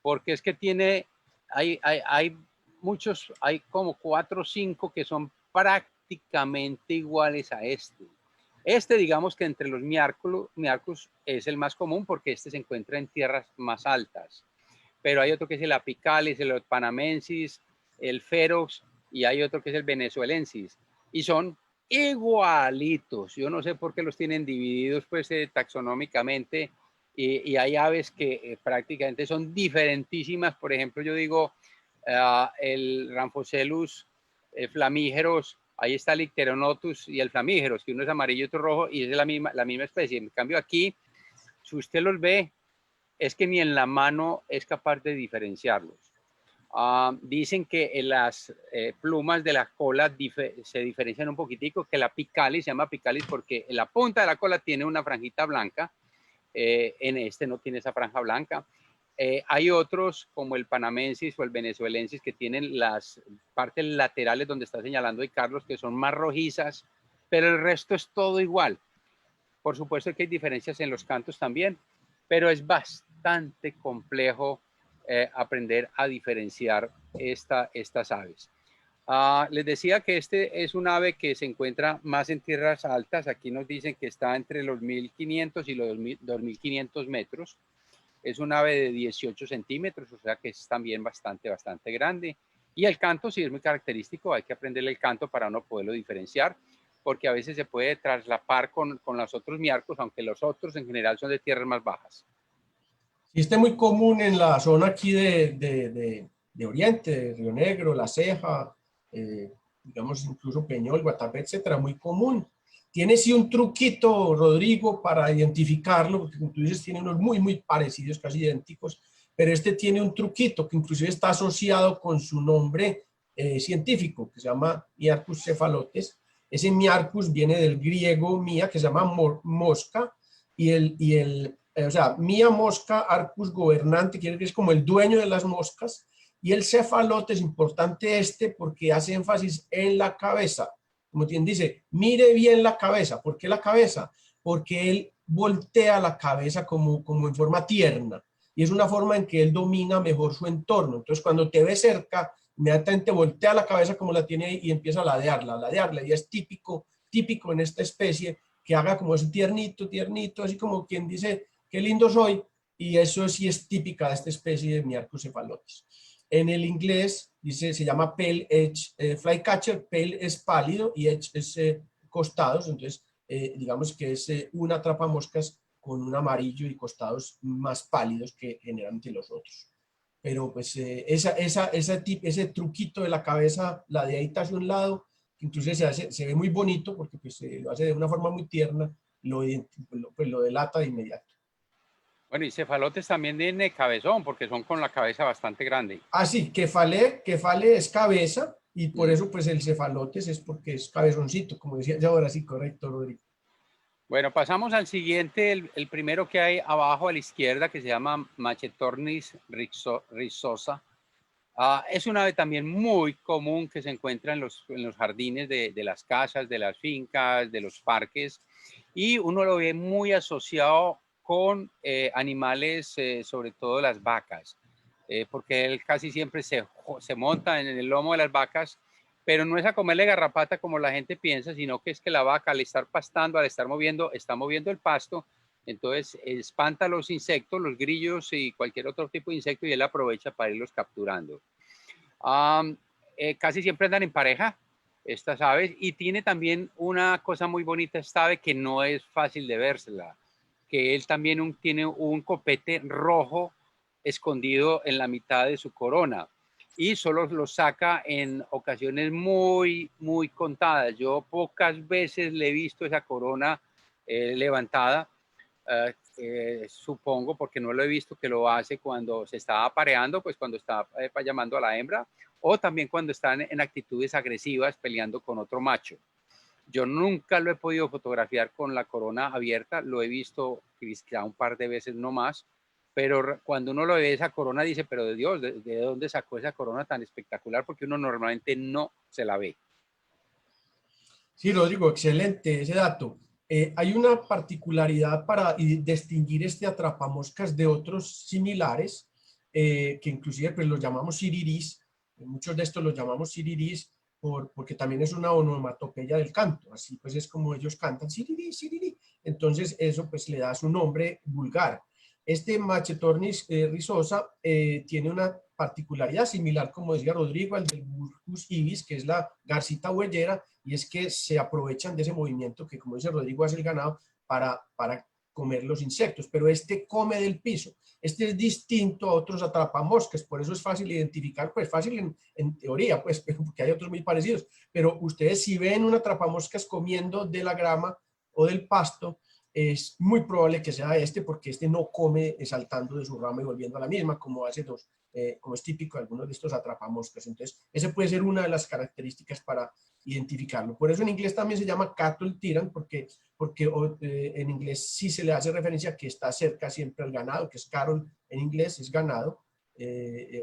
Porque es que tiene, hay muchos, hay como 4 o 5 que son prácticamente iguales a este. Este, digamos que entre los Miarcus es el más común porque este se encuentra en tierras más altas. Pero hay otro que es el apicalis, el panamensis, el ferox, y hay otro que es el venezuelensis. Y son igualitos. Yo no sé por qué los tienen divididos pues taxonómicamente, y hay aves que prácticamente son diferentísimas. Por ejemplo, yo digo el Rhamphochelys flamígeros, ahí está el Icteronotus y el flamígeros, que uno es amarillo y otro rojo, y es la misma especie. En cambio aquí, si usted los ve, es que ni en la mano es capaz de diferenciarlos. Dicen que las plumas de la cola se diferencian un poquitico, que la picalis se llama picalis porque en la punta de la cola tiene una franjita blanca, en este no tiene esa franja blanca. Hay otros como el panamensis o el venezuelensis que tienen las partes laterales donde está señalando hoy Carlos, que son más rojizas, pero el resto es todo igual. Por supuesto que hay diferencias en los cantos también, pero es bastante complejo aprender a diferenciar estas aves. Les decía que este es un ave que se encuentra más en tierras altas. Aquí nos dicen que está entre los 1500 y los 2500 metros. Es un ave de 18 centímetros, o sea que es también bastante grande. Y el canto sí es muy característico, hay que aprenderle el canto para uno poderlo diferenciar, porque a veces se puede traslapar con los otros miarcos, aunque los otros en general son de tierras más bajas. Sí, este es muy común en la zona aquí de Oriente, de Río Negro, La Ceja, digamos incluso Peñol, Guatapé, etcétera, muy común. Tiene sí un truquito, Rodrigo, para identificarlo, porque como tú dices, tiene unos muy parecidos, casi idénticos, pero este tiene un truquito que inclusive está asociado con su nombre científico, que se llama Miarcus cephalotes. Ese Miarcus viene del griego mia, que se llama mosca, o sea, mia mosca, arcus gobernante, quiere decir que es como el dueño de las moscas, y el cefalote es importante porque hace énfasis en la cabeza. Como quien dice, mire bien la cabeza. ¿Por qué la cabeza? Porque él voltea la cabeza como en forma tierna, y es una forma en que él domina mejor su entorno. Entonces, cuando te ve cerca, inmediatamente voltea la cabeza como la tiene ahí y empieza a ladearla, y es típico en esta especie que haga como ese tiernito, así como quien dice, qué lindo soy, y eso sí es típica de esta especie de Myiarchocefalotes. En el inglés se llama pale edge flycatcher. Pale es pálido y edge es costados, entonces digamos que es un atrapamoscas con un amarillo y costados más pálidos que generalmente los otros. Pero pues ese truquito de la cabeza, la de ahí hacia un lado, que incluso se ve muy bonito porque pues, lo hace de una forma muy tierna, pues, lo delata de inmediato. Bueno, y cefalotes también tienen cabezón, porque son con la cabeza bastante grande. Ah, sí, kefale es cabeza, y por eso pues el cefalotes es porque es cabezoncito, como decía ya ahora, sí, correcto, Rodrigo. Bueno, pasamos al siguiente, el primero que hay abajo a la izquierda, que se llama Machetornis rizosa. Es un ave también muy común que se encuentra en los jardines de las casas, de las fincas, de los parques, y uno lo ve muy asociado con animales, sobre todo las vacas, porque él casi siempre se monta en el lomo de las vacas, pero no es a comerle garrapata como la gente piensa, sino que es que la vaca al estar pastando, al estar moviendo, está moviendo el pasto, entonces espanta los insectos, los grillos y cualquier otro tipo de insecto, y él aprovecha para irlos capturando. Casi siempre andan en pareja estas aves, y tiene también una cosa muy bonita esta ave que no es fácil de vérsela, que él también tiene un copete rojo escondido en la mitad de su corona, y solo lo saca en ocasiones muy, muy contadas. Yo pocas veces le he visto esa corona levantada, supongo, porque no lo he visto que lo hace cuando se está apareando, pues cuando está llamando a la hembra, o también cuando están en actitudes agresivas peleando con otro macho. Yo nunca lo he podido fotografiar con la corona abierta, lo he visto quizá un par de veces no más, pero cuando uno lo ve esa corona dice, pero de Dios, ¿de dónde sacó esa corona tan espectacular? Porque uno normalmente no se la ve. Sí, Rodrigo, excelente ese dato. Hay una particularidad para distinguir este atrapamoscas de otros similares, que inclusive pues, los llamamos sirirís. Muchos de estos los llamamos sirirís porque también es una onomatopeya del canto. Así pues es como ellos cantan, sirirí, sirirí. Entonces eso pues le da su nombre vulgar. Este Machetornis rizosa tiene una particularidad similar, como decía Rodrigo, al del Vulgus ibis, que es la garcita huellera, y es que se aprovechan de ese movimiento que, como dice Rodrigo, hace el ganado para comer los insectos, pero este come del piso. Este es distinto a otros atrapamoscas, por eso es fácil identificar, pues fácil en teoría, pues, porque hay otros muy parecidos, pero ustedes si ven un atrapamoscas comiendo de la grama o del pasto, es muy probable que sea este, porque este no come saltando de su rama y volviendo a la misma, como hace como es típico de algunos de estos atrapamoscas. Entonces, esa puede ser una de las características para identificarlo. Por eso en inglés también se llama cattle tyrant, porque en inglés sí se le hace referencia a que está cerca siempre al ganado, que es cattle en inglés, es ganado,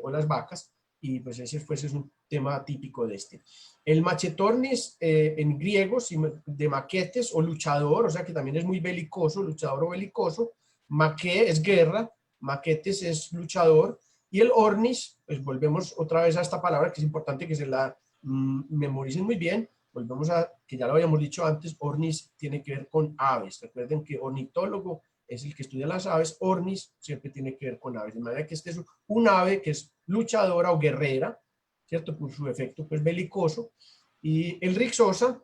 o las vacas, y pues ese pues, es un tema típico de este. El machetornis en griego, de maquetes o luchador, o sea que también es muy belicoso, luchador o belicoso. Maqué es guerra, maquetes es luchador, y el ornis, pues volvemos otra vez a esta palabra que es importante que se la memoricen muy bien. Volvemos a, que ya lo habíamos dicho antes, ornis tiene que ver con aves. Recuerden que ornitólogo es el que estudia las aves, ornis siempre tiene que ver con aves. De manera que este es un ave que es luchadora o guerrera, ¿cierto? Por su efecto pues belicoso. Y el rixosa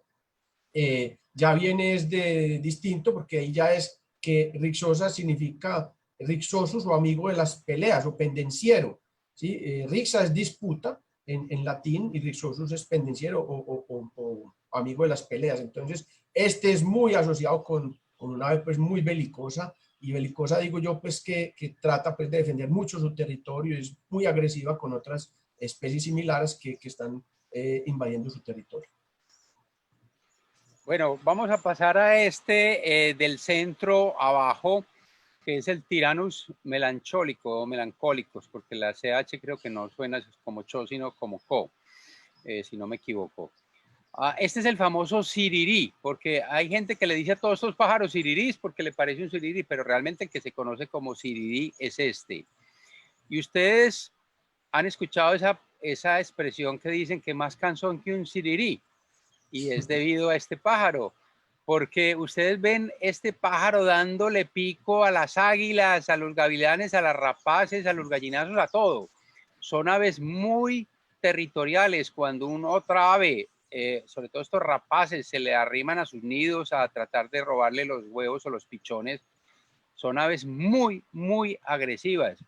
ya viene es de distinto, porque ahí ya es que rixosa significa rixosus o amigo de las peleas o pendenciero, ¿sí? Rixa es disputa en latín y rixosus es pendenciero o amigo de las peleas. Entonces, este es muy asociado con una ave pues muy belicosa, y belicosa digo yo pues que trata pues de defender mucho su territorio, es muy agresiva con otras especies similares que están invadiendo su territorio. Bueno, vamos a pasar a este del centro abajo, que es el Tyrannus melanchólico o melancólicos, porque la CH creo que no suena como cho, sino como co, si no me equivoco. Este es el famoso sirirí, porque hay gente que le dice a todos estos pájaros sirirís porque le parece un sirirí, pero realmente el que se conoce como sirirí es este. Y ustedes han escuchado esa expresión que dicen que más cansón que un sirirí, y es debido a este pájaro. porque ustedes ven este pájaro dándole pico a las águilas, a los gavilanes, a las rapaces, a los gallinazos, a todo. Son aves muy territoriales. Cuando otra ave, sobre todo estos rapaces, se le arriman a sus nidos a tratar de robarle los huevos o los pichones, son aves muy, muy agresivas.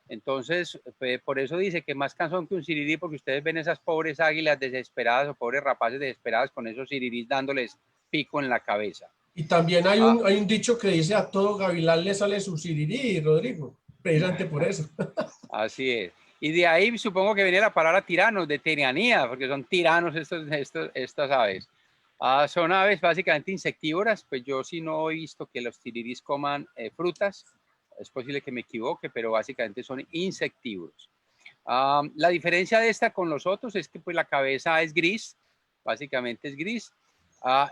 Entonces, por eso dice que más cansón que un sirirí, porque ustedes ven esas pobres águilas desesperadas o pobres rapaces desesperadas con esos siriris dándoles pico en la cabeza. Y también hay un dicho que dice: a todo gavilán le sale su sirirí, Rodrigo, precisamente por eso. Así es. Y de ahí supongo que viene la palabra tiranos, de tiranía, porque son tiranos estas aves. Son aves básicamente insectívoras, pues yo sí no he visto que los siriris coman frutas, es posible que me equivoque, pero básicamente son insectívoros. La diferencia de esta con los otros es que pues la cabeza es gris, básicamente es gris,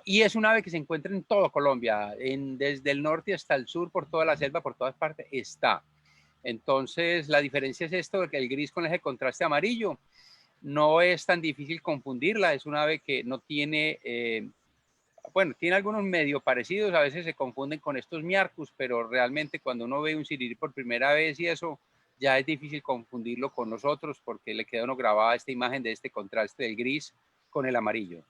y es un ave que se encuentra en todo Colombia, desde el norte hasta el sur, por toda la selva, por todas partes está. Entonces la diferencia es esto, que el gris con ese contraste amarillo no es tan difícil confundirla, es un ave que no tiene, bueno, tiene algunos medio parecidos, a veces se confunden con estos miarcus, pero realmente cuando uno ve un sirirí por primera vez y eso, ya es difícil confundirlo con nosotros porque le queda uno grabada esta imagen de este contraste del gris con el amarillo.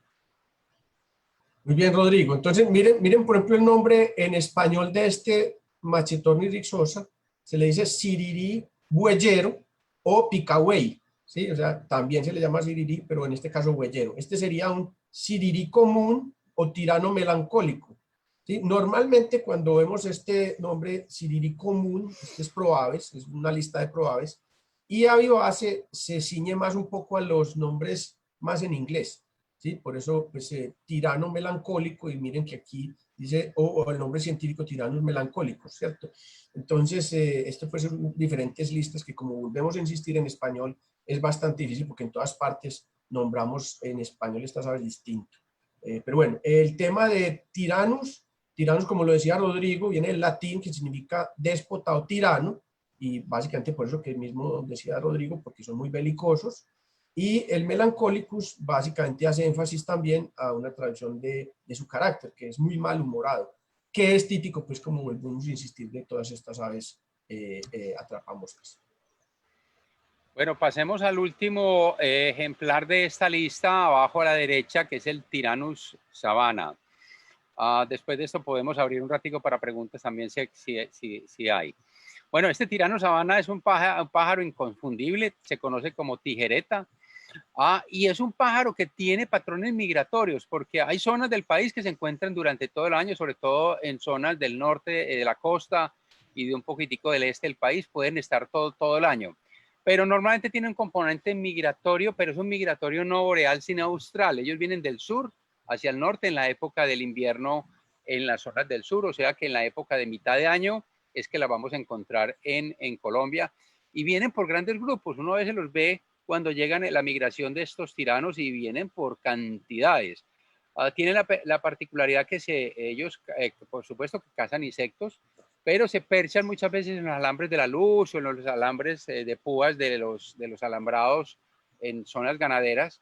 Muy bien, Rodrigo. Entonces, miren, por ejemplo, el nombre en español de este Machetornis rixosa, se le dice sirirí bueyero o picagüey, ¿sí? O sea, también se le llama sirirí, pero en este caso bueyero. Este sería un sirirí común o tirano melancólico, ¿sí? Normalmente cuando vemos este nombre sirirí común, este es Proaves, es una lista de Proaves, y Avivacé se ciñe más un poco a los nombres más en inglés, ¿sí? Por eso, pues, tirano melancólico, y miren que aquí dice, o el nombre científico tiranos melancólicos, ¿cierto? Entonces, esto puede ser diferentes listas que, como volvemos a insistir, en español es bastante difícil porque en todas partes nombramos en español estas aves distinto. Pero bueno, el tema de tiranos, como lo decía Rodrigo, viene del latín, que significa déspota o tirano, y básicamente por eso que mismo decía Rodrigo, porque son muy belicosos. Y el Melancolicus básicamente hace énfasis también a una traducción de su carácter, que es muy malhumorado, que es típico, pues, como volvemos a insistir, de todas estas aves atrapamoscas. Bueno, pasemos al último ejemplar de esta lista, abajo a la derecha, que es el Tyrannus sabana. Después de esto podemos abrir un ratico para preguntas también si hay. Bueno, este Tyrannus sabana es un pájaro inconfundible, se conoce como tijereta. Y es un pájaro que tiene patrones migratorios, porque hay zonas del país que se encuentran durante todo el año, sobre todo en zonas del norte de la costa y de un poquitico del este del país, pueden estar todo el año. Pero normalmente tiene un componente migratorio, pero es un migratorio no boreal, sino austral. Ellos vienen del sur hacia el norte en la época del invierno en las zonas del sur, o sea que en la época de mitad de año es que la vamos a encontrar en Colombia, y vienen por grandes grupos. Uno a veces los ve cuando llegan la migración de estos tiranos y vienen por cantidades. Tienen la particularidad que ellos, por supuesto, que cazan insectos, pero se perchan muchas veces en los alambres de la luz o en los alambres de púas de los alambrados en zonas ganaderas.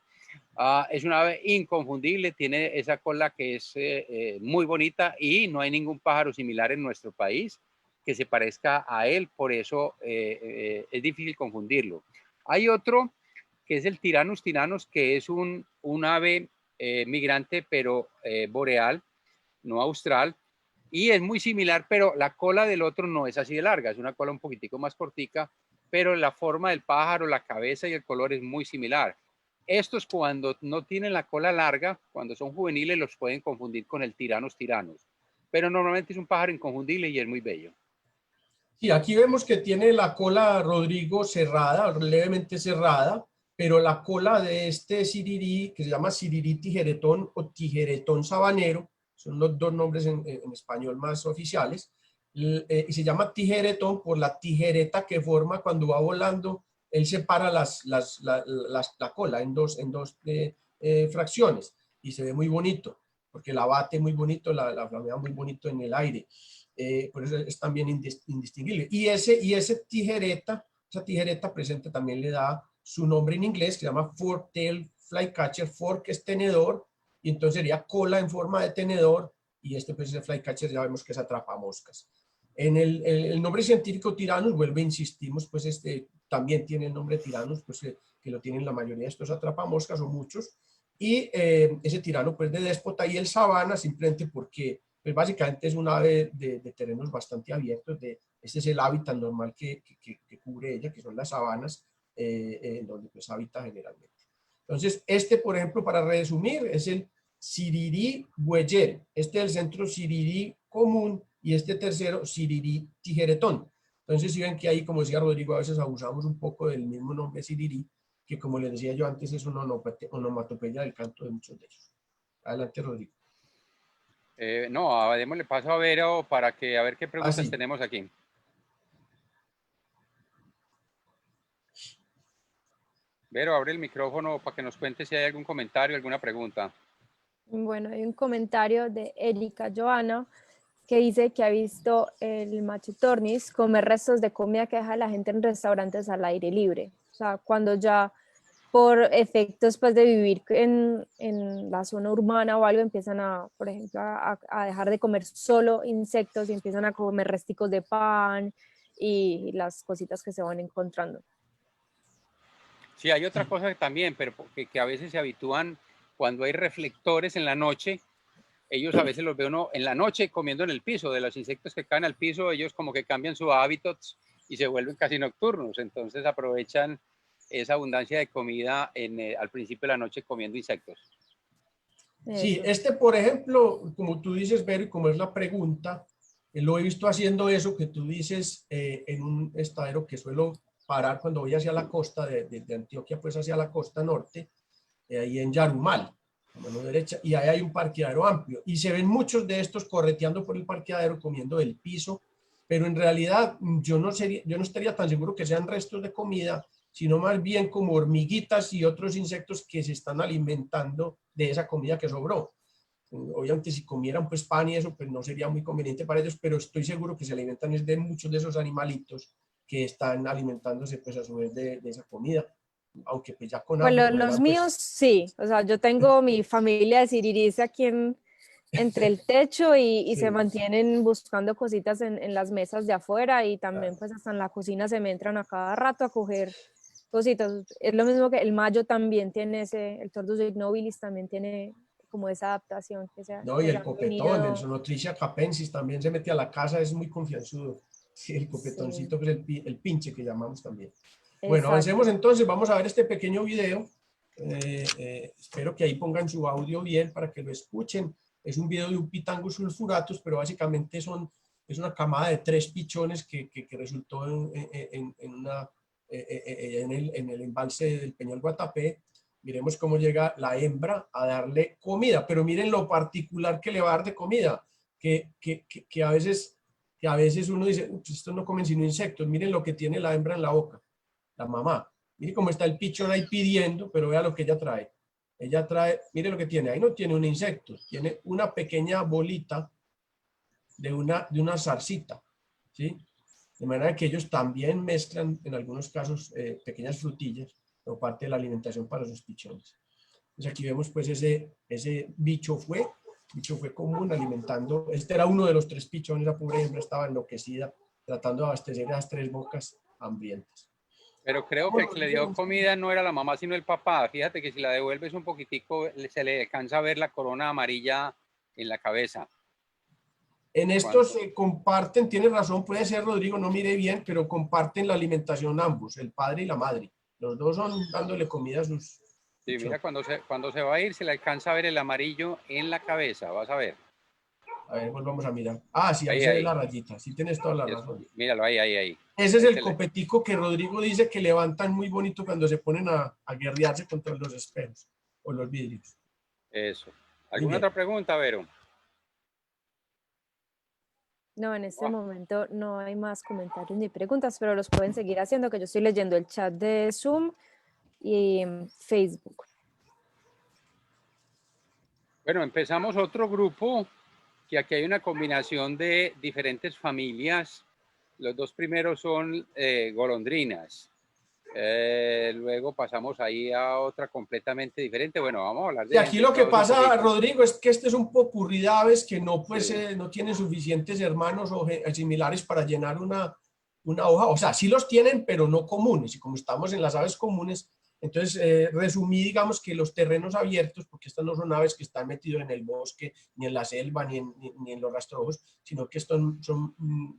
Es una ave inconfundible, tiene esa cola que es muy bonita, y no hay ningún pájaro similar en nuestro país que se parezca a él, por eso es difícil confundirlo. Hay otro que es el Tyrannus tyrannus, que es un ave migrante, pero boreal, no austral, y es muy similar, pero la cola del otro no es así de larga, es una cola un poquitico más cortica, pero la forma del pájaro, la cabeza y el color es muy similar. Estos, cuando no tienen la cola larga, cuando son juveniles, los pueden confundir con el Tyrannus tyrannus, pero normalmente es un pájaro inconfundible y es muy bello. Sí, aquí vemos que tiene la cola, Rodrigo, cerrada, levemente cerrada, pero la cola de este sirirí, que se llama sirirí tijeretón o tijeretón sabanero, son los dos nombres en español más oficiales, y se llama tijeretón por la tijereta que forma cuando va volando. Él separa la cola en dos fracciones, y se ve muy bonito, porque la bate muy bonito, la flamea muy bonito en el aire. Por eso es también indistinguible. Y esa tijereta presente también le da su nombre en inglés, que se llama fork-tail flycatcher. Fork es tenedor, y entonces sería cola en forma de tenedor, y este pues el flycatcher ya vemos que es atrapamoscas. En el nombre científico Tyrannus, vuelve, insistimos, pues también tiene el nombre Tyrannus, pues que lo tienen la mayoría de estos atrapamoscas o muchos, y ese tirano pues de déspota, y el sabana simplemente porque pues básicamente es un ave de terrenos bastante abiertos, este es el hábitat normal que cubre ella, que son las sabanas, en donde pues habita generalmente. Entonces, por ejemplo, para resumir, es el Sirirí bueyere, este es el centro Sirirí común, y este tercero, Sirirí tijeretón. Entonces, si ven que ahí, como decía Rodrigo, a veces abusamos un poco del mismo nombre Sirirí, que como les decía yo antes, es una onomatopeya del canto de muchos de ellos. Adelante, Rodrigo. No, démosle paso a Vero para que a ver qué preguntas sí. tenemos aquí. Vero, abre el micrófono para que nos cuente si hay algún comentario, alguna pregunta. Bueno, hay un comentario de Erika Joana que dice que ha visto el machitornis comer restos de comida que deja la gente en restaurantes al aire libre. O sea, cuando ya por efectos pues, de vivir en la zona urbana o algo, empiezan por ejemplo, a dejar de comer solo insectos y empiezan a comer resticos de pan y las cositas que se van encontrando. Sí, hay otra cosa también, pero que a veces se habitúan cuando hay reflectores en la noche. Ellos a veces los ve uno en la noche comiendo en el piso, de los insectos que caen al piso, ellos como que cambian su hábitos y se vuelven casi nocturnos, entonces aprovechan esa abundancia de comida al principio de la noche comiendo insectos. Sí, por ejemplo, como tú dices, Vero, y como es la pregunta, lo he visto haciendo eso que tú dices en un estadero que suelo parar cuando voy hacia la costa de Antioquia, pues hacia la costa norte, ahí en Yarumal, a mano derecha, y ahí hay un parqueadero amplio, y se ven muchos de estos correteando por el parqueadero, comiendo del piso, pero en realidad yo no estaría tan seguro que sean restos de comida, sino más bien como hormiguitas y otros insectos que se están alimentando de esa comida que sobró. Obviamente si comieran pues pan y eso, pues no sería muy conveniente para ellos, pero estoy seguro que se alimentan de muchos de esos animalitos que están alimentándose pues a su vez de esa comida. Aunque pues ya con bueno, hambre, los pues, míos sí, o sea, yo tengo mi familia de siriris aquí entre el techo y sí. se mantienen buscando cositas en las mesas de afuera y también pues hasta en la cocina se me entran a cada rato a coger cositas. Es lo mismo que el mayo también tiene el Tordus ignobilis también tiene como esa adaptación que No, y el han copetón, el venido. Sonotrichia capensis también se mete a la casa, es muy confianzudo. Sí, el copetoncito, Sí, pues el pinche que llamamos también. Bueno, exacto. avancemos entonces, vamos a ver este pequeño video. Espero que ahí pongan su audio bien para que lo escuchen. Es un video de un Pitangus sulfuratus, pero básicamente es una camada de 3 pichones que resultó en el embalse del Peñol Guatapé. Miremos cómo llega la hembra a darle comida, pero miren lo particular que le va a dar de comida, que a veces uno dice, estos no comen sino insectos, miren lo que tiene la hembra en la boca, la mamá. Mire cómo está el pichón ahí pidiendo, pero vea lo que ella trae. Ella trae, mire lo que tiene, ahí no tiene un insecto, tiene una pequeña bolita de una zarcita, ¿sí? De manera que ellos también mezclan, en algunos casos, pequeñas frutillas como parte de la alimentación para sus pichones. Entonces aquí vemos pues ese bicho fue común alimentando, este era uno de los 3 pichones, la pobre hembra estaba enloquecida tratando de abastecer a las 3 bocas hambrientas. Pero creo que el que le dio comida no era la mamá, sino el papá. Fíjate que si la devuelves un poquitico, se le alcanza a ver la corona amarilla en la cabeza. En estos comparten, tiene razón, puede ser, Rodrigo, no mire bien, pero comparten la alimentación ambos, el padre y la madre. Los dos son dándole comida a sus... Sí, mira, cuando se va a ir, se le alcanza a ver el amarillo en la cabeza, vas a ver. A ver, volvamos a mirar. Ah, sí, ahí se ve la rayita, sí tienes toda la razón. Míralo, ahí. Ese es el copetico que Rodrigo dice que levantan muy bonito cuando se ponen a guerrearse contra los espejos o los vidrios. Eso. ¿Alguna otra pregunta, Vero? No, en este momento no hay más comentarios ni preguntas, pero los pueden seguir haciendo, que yo estoy leyendo el chat de Zoom y Facebook. Bueno, empezamos otro grupo, que aquí hay una combinación de diferentes familias. Los 2 primeros son golondrinas. Luego pasamos ahí a otra completamente diferente. Bueno, vamos a hablar Y de... aquí lo que todos un pasa, poquito. Rodrigo, es que este es un popurrí de aves que no, pues, Sí. no tienen suficientes hermanos o similares para llenar una hoja. O sea, sí los tienen, pero no comunes. Y como estamos en las aves comunes, entonces resumí, digamos, que los terrenos abiertos, porque estas no son aves que están metidos en el bosque, ni en la selva, ni en los rastrojos, sino que son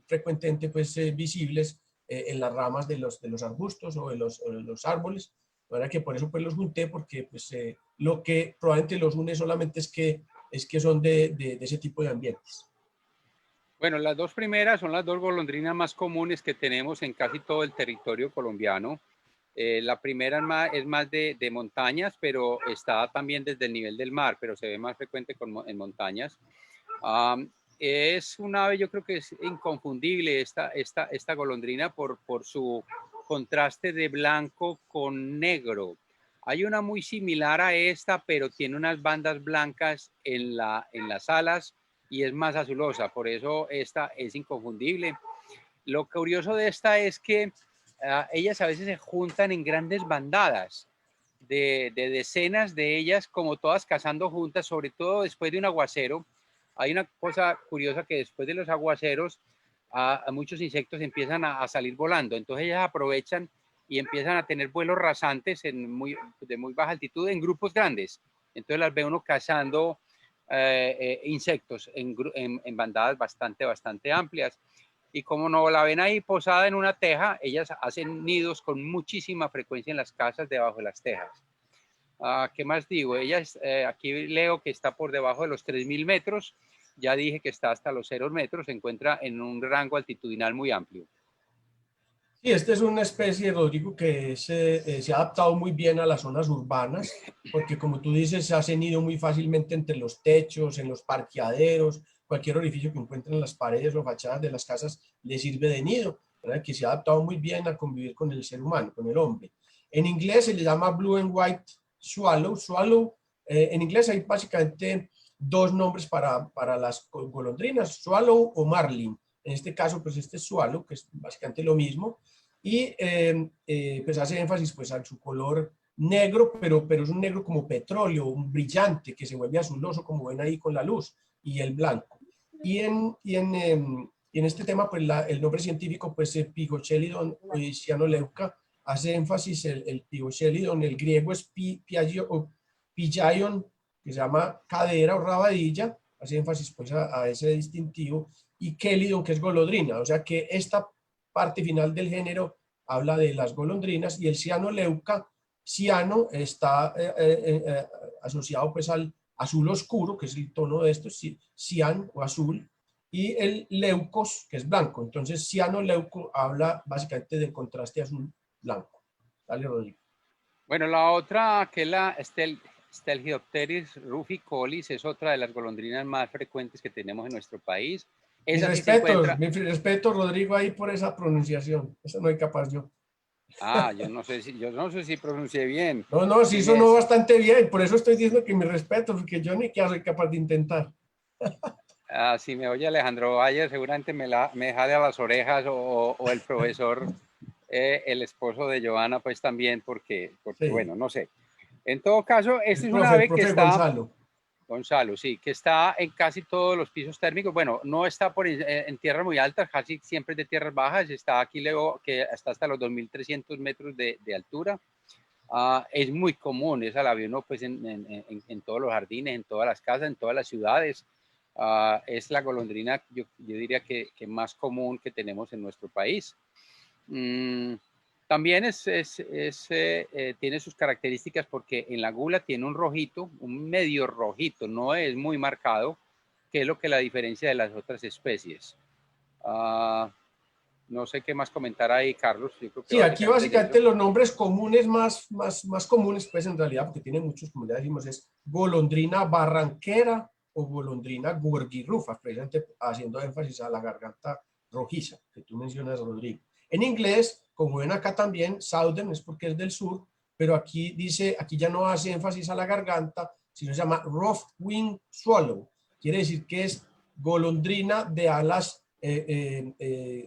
frecuentemente pues, visibles en las ramas de los arbustos o de los árboles. Ahora que por eso pues los junté, porque pues, lo que probablemente los une solamente es que son de ese tipo de ambientes. Bueno, las dos primeras son las dos golondrinas más comunes que tenemos en casi todo el territorio colombiano. La primera es más de montañas, pero está también desde el nivel del mar, pero se ve más frecuente en montañas. Es un ave, yo creo que es inconfundible esta golondrina por su contraste de blanco con negro. Hay una muy similar a esta, pero tiene unas bandas blancas en las alas y es más azulosa, por eso esta es inconfundible. Lo curioso de esta es que ellas a veces se juntan en grandes bandadas de decenas de ellas, como todas cazando juntas, sobre todo después de un aguacero. Hay una cosa curiosa que después de los aguaceros muchos insectos empiezan a salir volando, entonces ellas aprovechan y empiezan a tener vuelos rasantes de muy baja altitud en grupos grandes. Entonces las ve uno cazando insectos en bandadas bastante amplias. Y como no la ven ahí posada en una teja, ellas hacen nidos con muchísima frecuencia en las casas debajo de las tejas. ¿Qué más digo? Ellas, aquí leo que está por debajo de los 3.000 metros. Ya dije que está hasta los 0 metros. Se encuentra en un rango altitudinal muy amplio. Sí, esta es una especie, Rodrigo, que se ha adaptado muy bien a las zonas urbanas, porque como tú dices, se ha cenido muy fácilmente entre los techos, en los parqueaderos, cualquier orificio que encuentren en las paredes o fachadas de las casas le sirve de nido, ¿verdad? Que se ha adaptado muy bien a convivir con el ser humano, con el hombre. En inglés se le llama Blue and White Swallow. En inglés hay básicamente dos nombres para las golondrinas, Swallow o Marlin. En este caso, pues este es Swallow, que es básicamente lo mismo, y pues hace énfasis pues a su color negro, pero es un negro como petróleo, un brillante, que se vuelve azuloso, como ven ahí con la luz, y el blanco. Y en este tema, pues el nombre científico, pues Pygochelidon cyanoleuca, hace énfasis el Pygochelidon, el griego es Pygaion, que se llama cadera o rabadilla, hace énfasis pues a ese distintivo, y Kelidon, que es golondrina, o sea que esta parte final del género habla de las golondrinas, y el cyanoleuca, ciano, está asociado pues al azul oscuro, que es el tono de esto, cian o azul, y el leucos, que es blanco. Entonces, ciano-leuco habla básicamente del contraste azul-blanco. Dale, Rodrigo. Bueno, la otra, que es la Stelgiopteris ruficolis, es otra de las golondrinas más frecuentes que tenemos en nuestro país. Esa sí se encuentra... Mi respeto, Rodrigo, ahí por esa pronunciación. Eso no hay capaz yo. Yo no sé si pronuncié bien. No, sí sonó bastante bien. Por eso estoy diciendo que mi respeto, porque yo ni que soy capaz de intentar. Si me oye Alejandro Valle, seguramente me jale a las orejas o el profesor, el esposo de Joana, pues también, porque sí. Bueno, no sé. En todo caso, esta es una ave que está... Gonzalo, sí, que está en casi todos los pisos térmicos. Bueno, no está en tierras muy altas, casi siempre es de tierras bajas. Está aquí, luego, que está hasta los 2.300 metros de altura. Es muy común, esa la ve uno pues en todos los jardines, en todas las casas, en todas las ciudades. Es la golondrina, yo diría que más común que tenemos en nuestro país. También tiene sus características porque en la gula tiene un rojito, un medio rojito, no es muy marcado, que es lo que la diferencia de las otras especies. No sé qué más comentar ahí, Carlos. Yo creo que sí, aquí básicamente los nombres comunes más comunes, pues en realidad, porque tiene muchos, como ya decimos, es golondrina barranquera o golondrina gorgirrufa, precisamente haciendo énfasis a la garganta rojiza que tú mencionas, Rodrigo. En inglés, como ven acá también, southern es porque es del sur, pero aquí ya no hace énfasis a la garganta, sino se llama rough wing swallow. Quiere decir que es golondrina de alas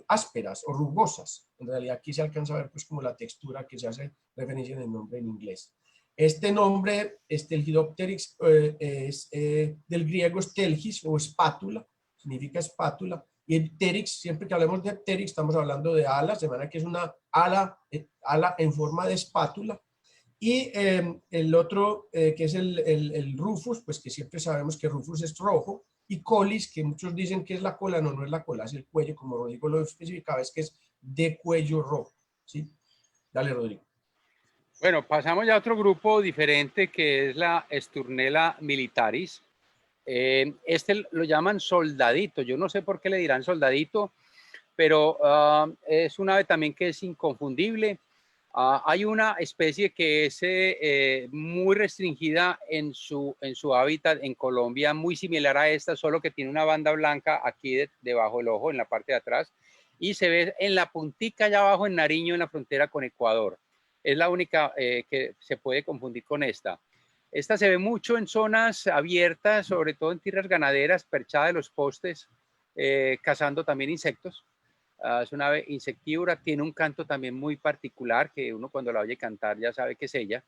ásperas o rugosas. En realidad aquí se alcanza a ver pues como la textura que se hace referencia en el nombre en inglés. Este nombre, Stelgidopteryx, es del griego stelgis o espátula, significa espátula, y el pteryx, siempre que hablemos de pteryx estamos hablando de alas, de manera que es una ala en forma de espátula. Y el otro, que es el Rufus, pues que siempre sabemos que Rufus es rojo, y Colis, que muchos dicen que es la cola, no, no es la cola, es el cuello, como Rodrigo lo especificaba, es que es de cuello rojo, ¿sí? Dale, Rodrigo. Bueno, pasamos ya a otro grupo diferente que es la Sturnella militaris. Este lo llaman soldadito, yo no sé por qué le dirán soldadito, pero es un ave también que es inconfundible. Hay una especie que es muy restringida en su hábitat en Colombia, muy similar a esta, solo que tiene una banda blanca aquí debajo del ojo, en la parte de atrás, y se ve en la puntica allá abajo en Nariño, en la frontera con Ecuador. Es la única que se puede confundir con esta. Esta se ve mucho en zonas abiertas, sobre todo en tierras ganaderas, perchada de los postes, cazando también insectos. Es una ave insectívora, tiene un canto también muy particular que uno cuando la oye cantar ya sabe que es ella.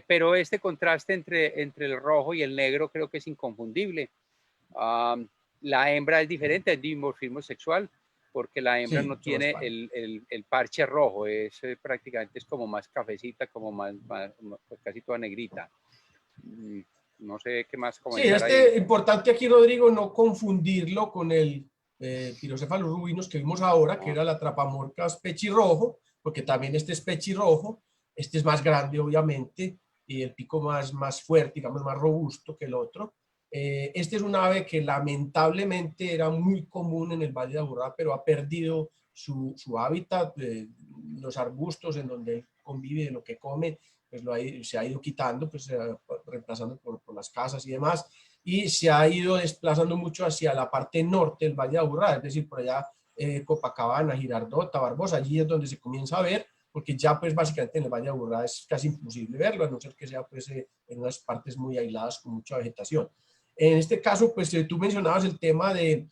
Pero este contraste entre el rojo y el negro creo que es inconfundible. La hembra es diferente, es dimorfismo sexual, porque la hembra Sí, no tiene el parche rojo, es prácticamente es como más cafecita, como más pues casi toda negrita. No sé qué más Sí, comentar ahí. importante aquí, Rodrigo, no confundirlo con el Pirocéfalos rubinos que vimos ahora, que No. era la Trapamorcas pechirrojo, porque también este es pechirrojo, este es más grande, obviamente, y el pico más fuerte, digamos, más robusto que el otro. Este es un ave que lamentablemente era muy común en el Valle de Aburrá, pero ha perdido su hábitat, los arbustos en donde convive, de lo que come, pues se ha ido quitando, pues reemplazando por las casas y demás, y se ha ido desplazando mucho hacia la parte norte del Valle de Aburrá, es decir, por allá Copacabana, Girardota, Barbosa, allí es donde se comienza a ver, porque ya pues básicamente en el Valle de Aburrá es casi imposible verlo, a no ser que sea pues en unas partes muy aisladas con mucha vegetación. En este caso, pues tú mencionabas el tema de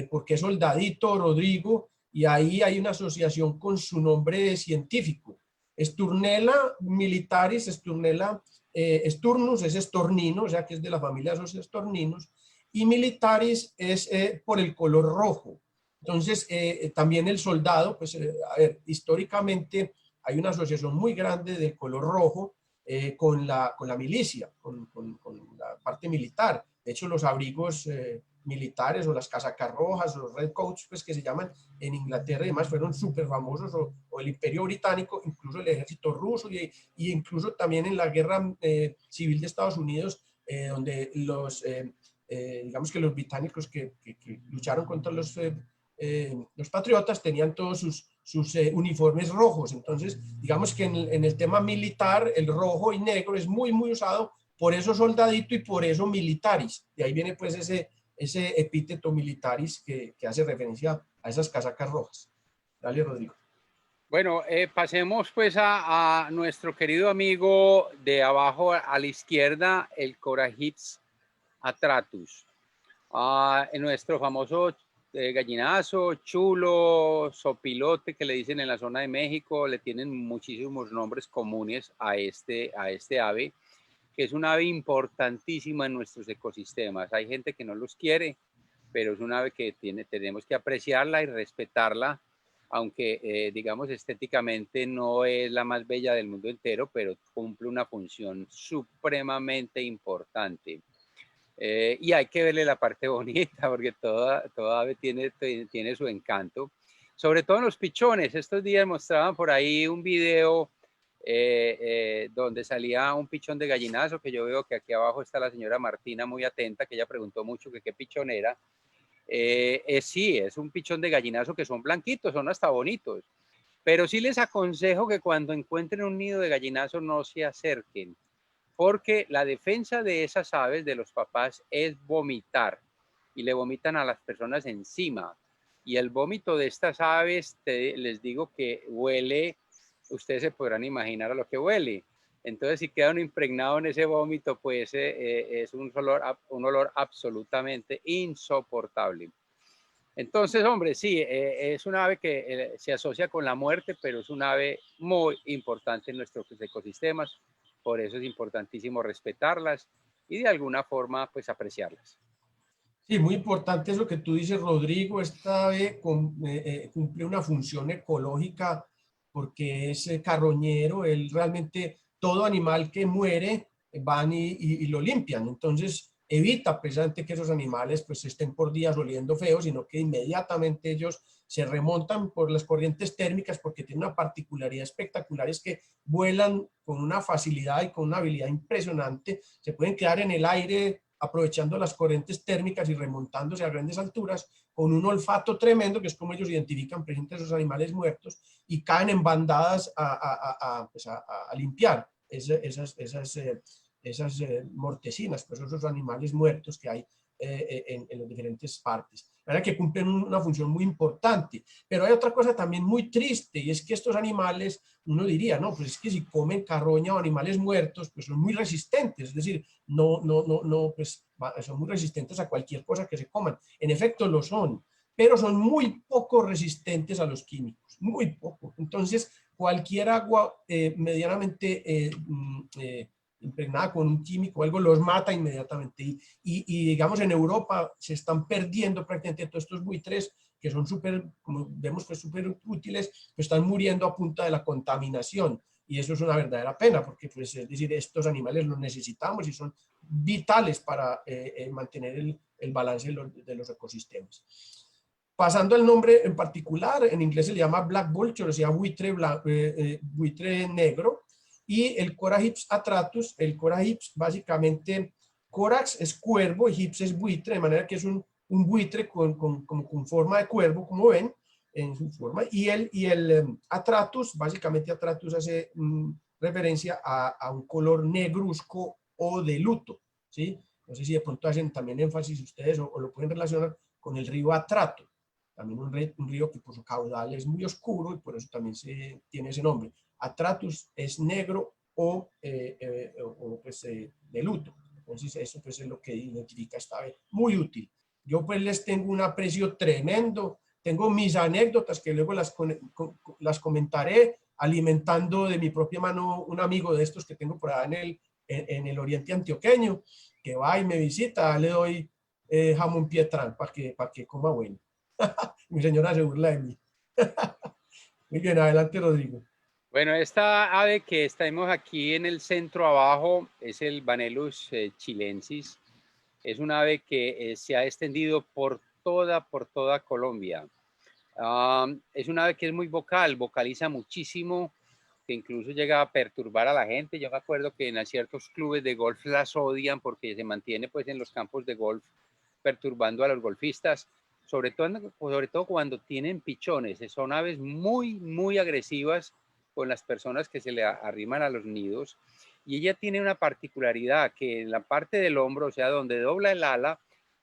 por qué soldadito, Rodrigo, y ahí hay una asociación con su nombre científico. Sturnella militaris, Sturnella Sturnus es estornino, o sea que es de la familia de los estorninos, y militaris es por el color rojo. Entonces, también el soldado, pues, a ver, históricamente hay una asociación muy grande del color rojo con la milicia, con la parte militar. De hecho, los abrigos militares o las casacas rojas, o los redcoats, pues que se llaman en Inglaterra y demás, fueron súper famosos, o el Imperio Británico, incluso el ejército ruso, y incluso también en la guerra civil de Estados Unidos, donde digamos que los británicos que lucharon contra los patriotas tenían todos sus uniformes rojos. Entonces, digamos que en el tema militar, el rojo y negro es muy, muy usado, por eso soldadito y por eso militaris. De ahí viene pues ese epíteto militaris que hace referencia a esas casacas rojas. Dale, Rodrigo. Bueno, pasemos pues a nuestro querido amigo de abajo a la izquierda, el Corahips atratus. En nuestro famoso gallinazo, chulo, sopilote que le dicen en la zona de México, le tienen muchísimos nombres comunes a este ave, que es un ave importantísima en nuestros ecosistemas. Hay gente que no los quiere, pero es un ave que tenemos que apreciarla y respetarla, aunque digamos estéticamente no es la más bella del mundo entero, pero cumple una función supremamente importante. Y hay que verle la parte bonita, porque toda ave tiene su encanto, sobre todo en los pichones. Estos días mostraban por ahí un video donde salía un pichón de gallinazo, que yo veo que aquí abajo está la señora Martina muy atenta, que ella preguntó mucho que qué pichón era. Sí, es un pichón de gallinazo que son blanquitos, son hasta bonitos, pero sí les aconsejo que cuando encuentren un nido de gallinazo no se acerquen, porque la defensa de esas aves, de los papás, es vomitar, y le vomitan a las personas encima, y el vómito de estas aves, les digo que huele, ustedes se podrán imaginar a lo que huele. Entonces, si queda uno impregnado en ese vómito, pues es un olor absolutamente insoportable. Entonces, hombre, sí, es un ave que se asocia con la muerte, pero es un ave muy importante en nuestros ecosistemas. Por eso es importantísimo respetarlas y de alguna forma, pues, apreciarlas. Sí, muy importante eso que tú dices, Rodrigo. Esta ave cumple una función ecológica porque es carroñero. Él realmente, todo animal que muere, van y lo limpian. Entonces, evita precisamente que esos animales pues estén por días oliendo feo, sino que inmediatamente ellos se remontan por las corrientes térmicas, porque tiene una particularidad espectacular, es que vuelan con una facilidad y con una habilidad impresionante. Se pueden quedar en el aire aprovechando las corrientes térmicas y remontándose a grandes alturas, con un olfato tremendo, que es como ellos identifican presentes esos animales muertos, y caen en bandadas pues a limpiar esas mortecinas, pues esos animales muertos que hay en las diferentes partes. La verdad que cumplen una función muy importante, pero hay otra cosa también muy triste, y es que estos animales, uno diría, no, pues es que si comen carroña o animales muertos, pues son muy resistentes, es decir, pues son muy resistentes a cualquier cosa que se coman. En efecto lo son, pero son muy poco resistentes a los químicos, muy poco. Entonces, cualquier agua medianamente impregnada con un químico o algo los mata inmediatamente. Y digamos, en Europa se están perdiendo prácticamente todos estos buitres que son súper, como vemos, pues súper útiles, pues están muriendo a punta de la contaminación. Y eso es una verdadera pena, porque, pues, es decir, estos animales los necesitamos y son vitales para mantener el balance de los ecosistemas. Pasando al nombre en particular, en inglés se le llama black vulture, o sea, buitre negro, y el Corahips atratus, el Corahips básicamente, Corax es cuervo y hips es buitre, de manera que es un buitre con forma de cuervo, como ven, en su forma, y el atratus, básicamente atratus hace referencia a un color negruzco o de luto, ¿sí? No sé si de pronto hacen también énfasis ustedes o lo pueden relacionar con el río Atrato, también un río que por su caudal es muy oscuro y por eso también tiene ese nombre. Atratus es negro o pues, de luto. Entonces eso pues es lo que identifica esta ave. Muy útil. Yo pues les tengo un aprecio tremendo. Tengo mis anécdotas que luego las comentaré, alimentando de mi propia mano un amigo de estos que tengo por allá en el oriente antioqueño, que va y me visita, le doy jamón pietrán para que coma bueno. Mi señora se burla de mí. Muy bien, adelante, Rodrigo. Bueno, esta ave que estamos aquí en el centro abajo es el Vanellus chilensis. Es una ave que se ha extendido por toda Colombia. Es una ave que es muy vocal, vocaliza muchísimo, que incluso llega a perturbar a la gente. Yo me acuerdo que en ciertos clubes de golf las odian porque se mantiene pues en los campos de golf perturbando a los golfistas, sobre todo cuando tienen pichones. Son aves muy agresivas con las personas que se le arriman a los nidos. Y ella tiene una particularidad, que en la parte del hombro, o sea, donde dobla el ala,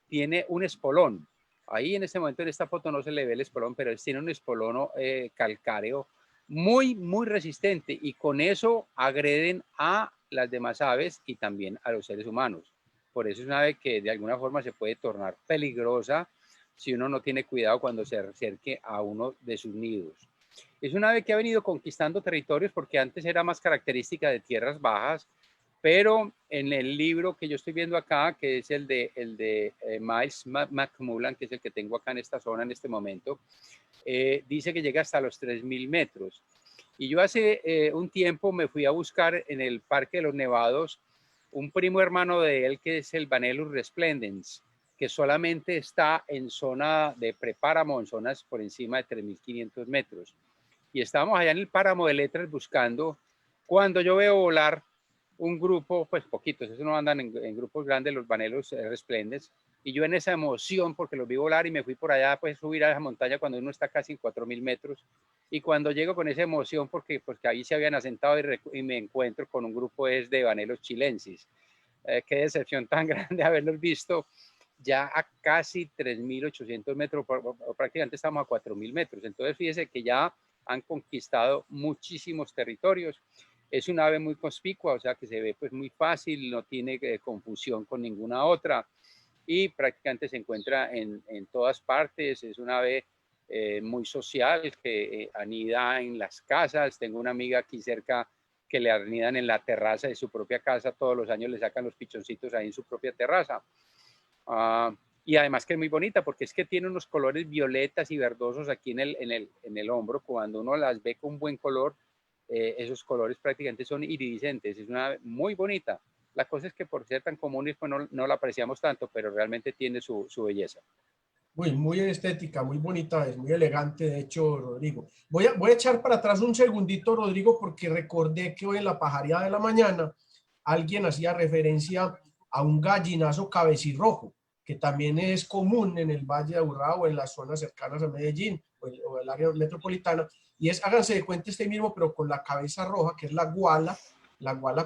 tiene un espolón. Ahí en este momento, en esta foto no se le ve el espolón, pero tiene un espolón calcáreo muy resistente, y con eso agreden a las demás aves y también a los seres humanos. Por eso es una ave que de alguna forma se puede tornar peligrosa si uno no tiene cuidado cuando se acerque a uno de sus nidos. Es una ave que ha venido conquistando territorios porque antes era más característica de tierras bajas, pero en el libro que yo estoy viendo acá, que es el de Miles McMullan, que es el que tengo acá en esta zona en este momento, dice que llega hasta los 3.000 metros. Y yo hace un tiempo me fui a buscar en el Parque de los Nevados un primo hermano de él, que es el Vanellus resplendens, que solamente está en zona de prepáramo, en zonas por encima de 3.500 metros. Y estábamos allá en el páramo de Letras buscando, cuando yo veo volar un grupo, pues poquitos, eso no andan en grupos grandes, los Vanellus resplendens, y yo en esa emoción, porque los vi volar y me fui por allá, pues subir a esa montaña cuando uno está casi en 4.000 metros, y cuando llego con esa emoción, porque ahí se habían asentado y me encuentro con un grupo de Vanellus chilensis. Qué decepción tan grande haberlos visto ya a casi 3.800 metros, prácticamente estamos a 4.000 metros. Entonces fíjese que ya han conquistado muchísimos territorios. Es un ave muy conspicua, o sea que se ve pues muy fácil, no tiene confusión con ninguna otra. y prácticamente se encuentra en todas partes. Es una ave muy social que anida en las casas. Tengo una amiga aquí cerca que le anidan en la terraza de su propia casa. Todos los años le sacan los pichoncitos ahí en su propia terraza. Y además que es muy bonita porque es que tiene unos colores violetas y verdosos aquí en el hombro. Cuando uno las ve con buen color, esos colores prácticamente son iridiscentes. Es una ave muy bonita. La cosa es que por ser tan comunes pues no la apreciamos tanto, pero realmente tiene su belleza. Muy estética, muy bonita, es muy elegante, de hecho, Rodrigo. Voy a echar para atrás un segundito, Rodrigo, porque recordé que hoy en la pajareada de la mañana alguien hacía referencia a un gallinazo cabecirrojo, que también es común en el Valle de Aburrá o en las zonas cercanas a Medellín o el área metropolitana, y es, háganse de cuenta este mismo, pero con la cabeza roja, que es la guala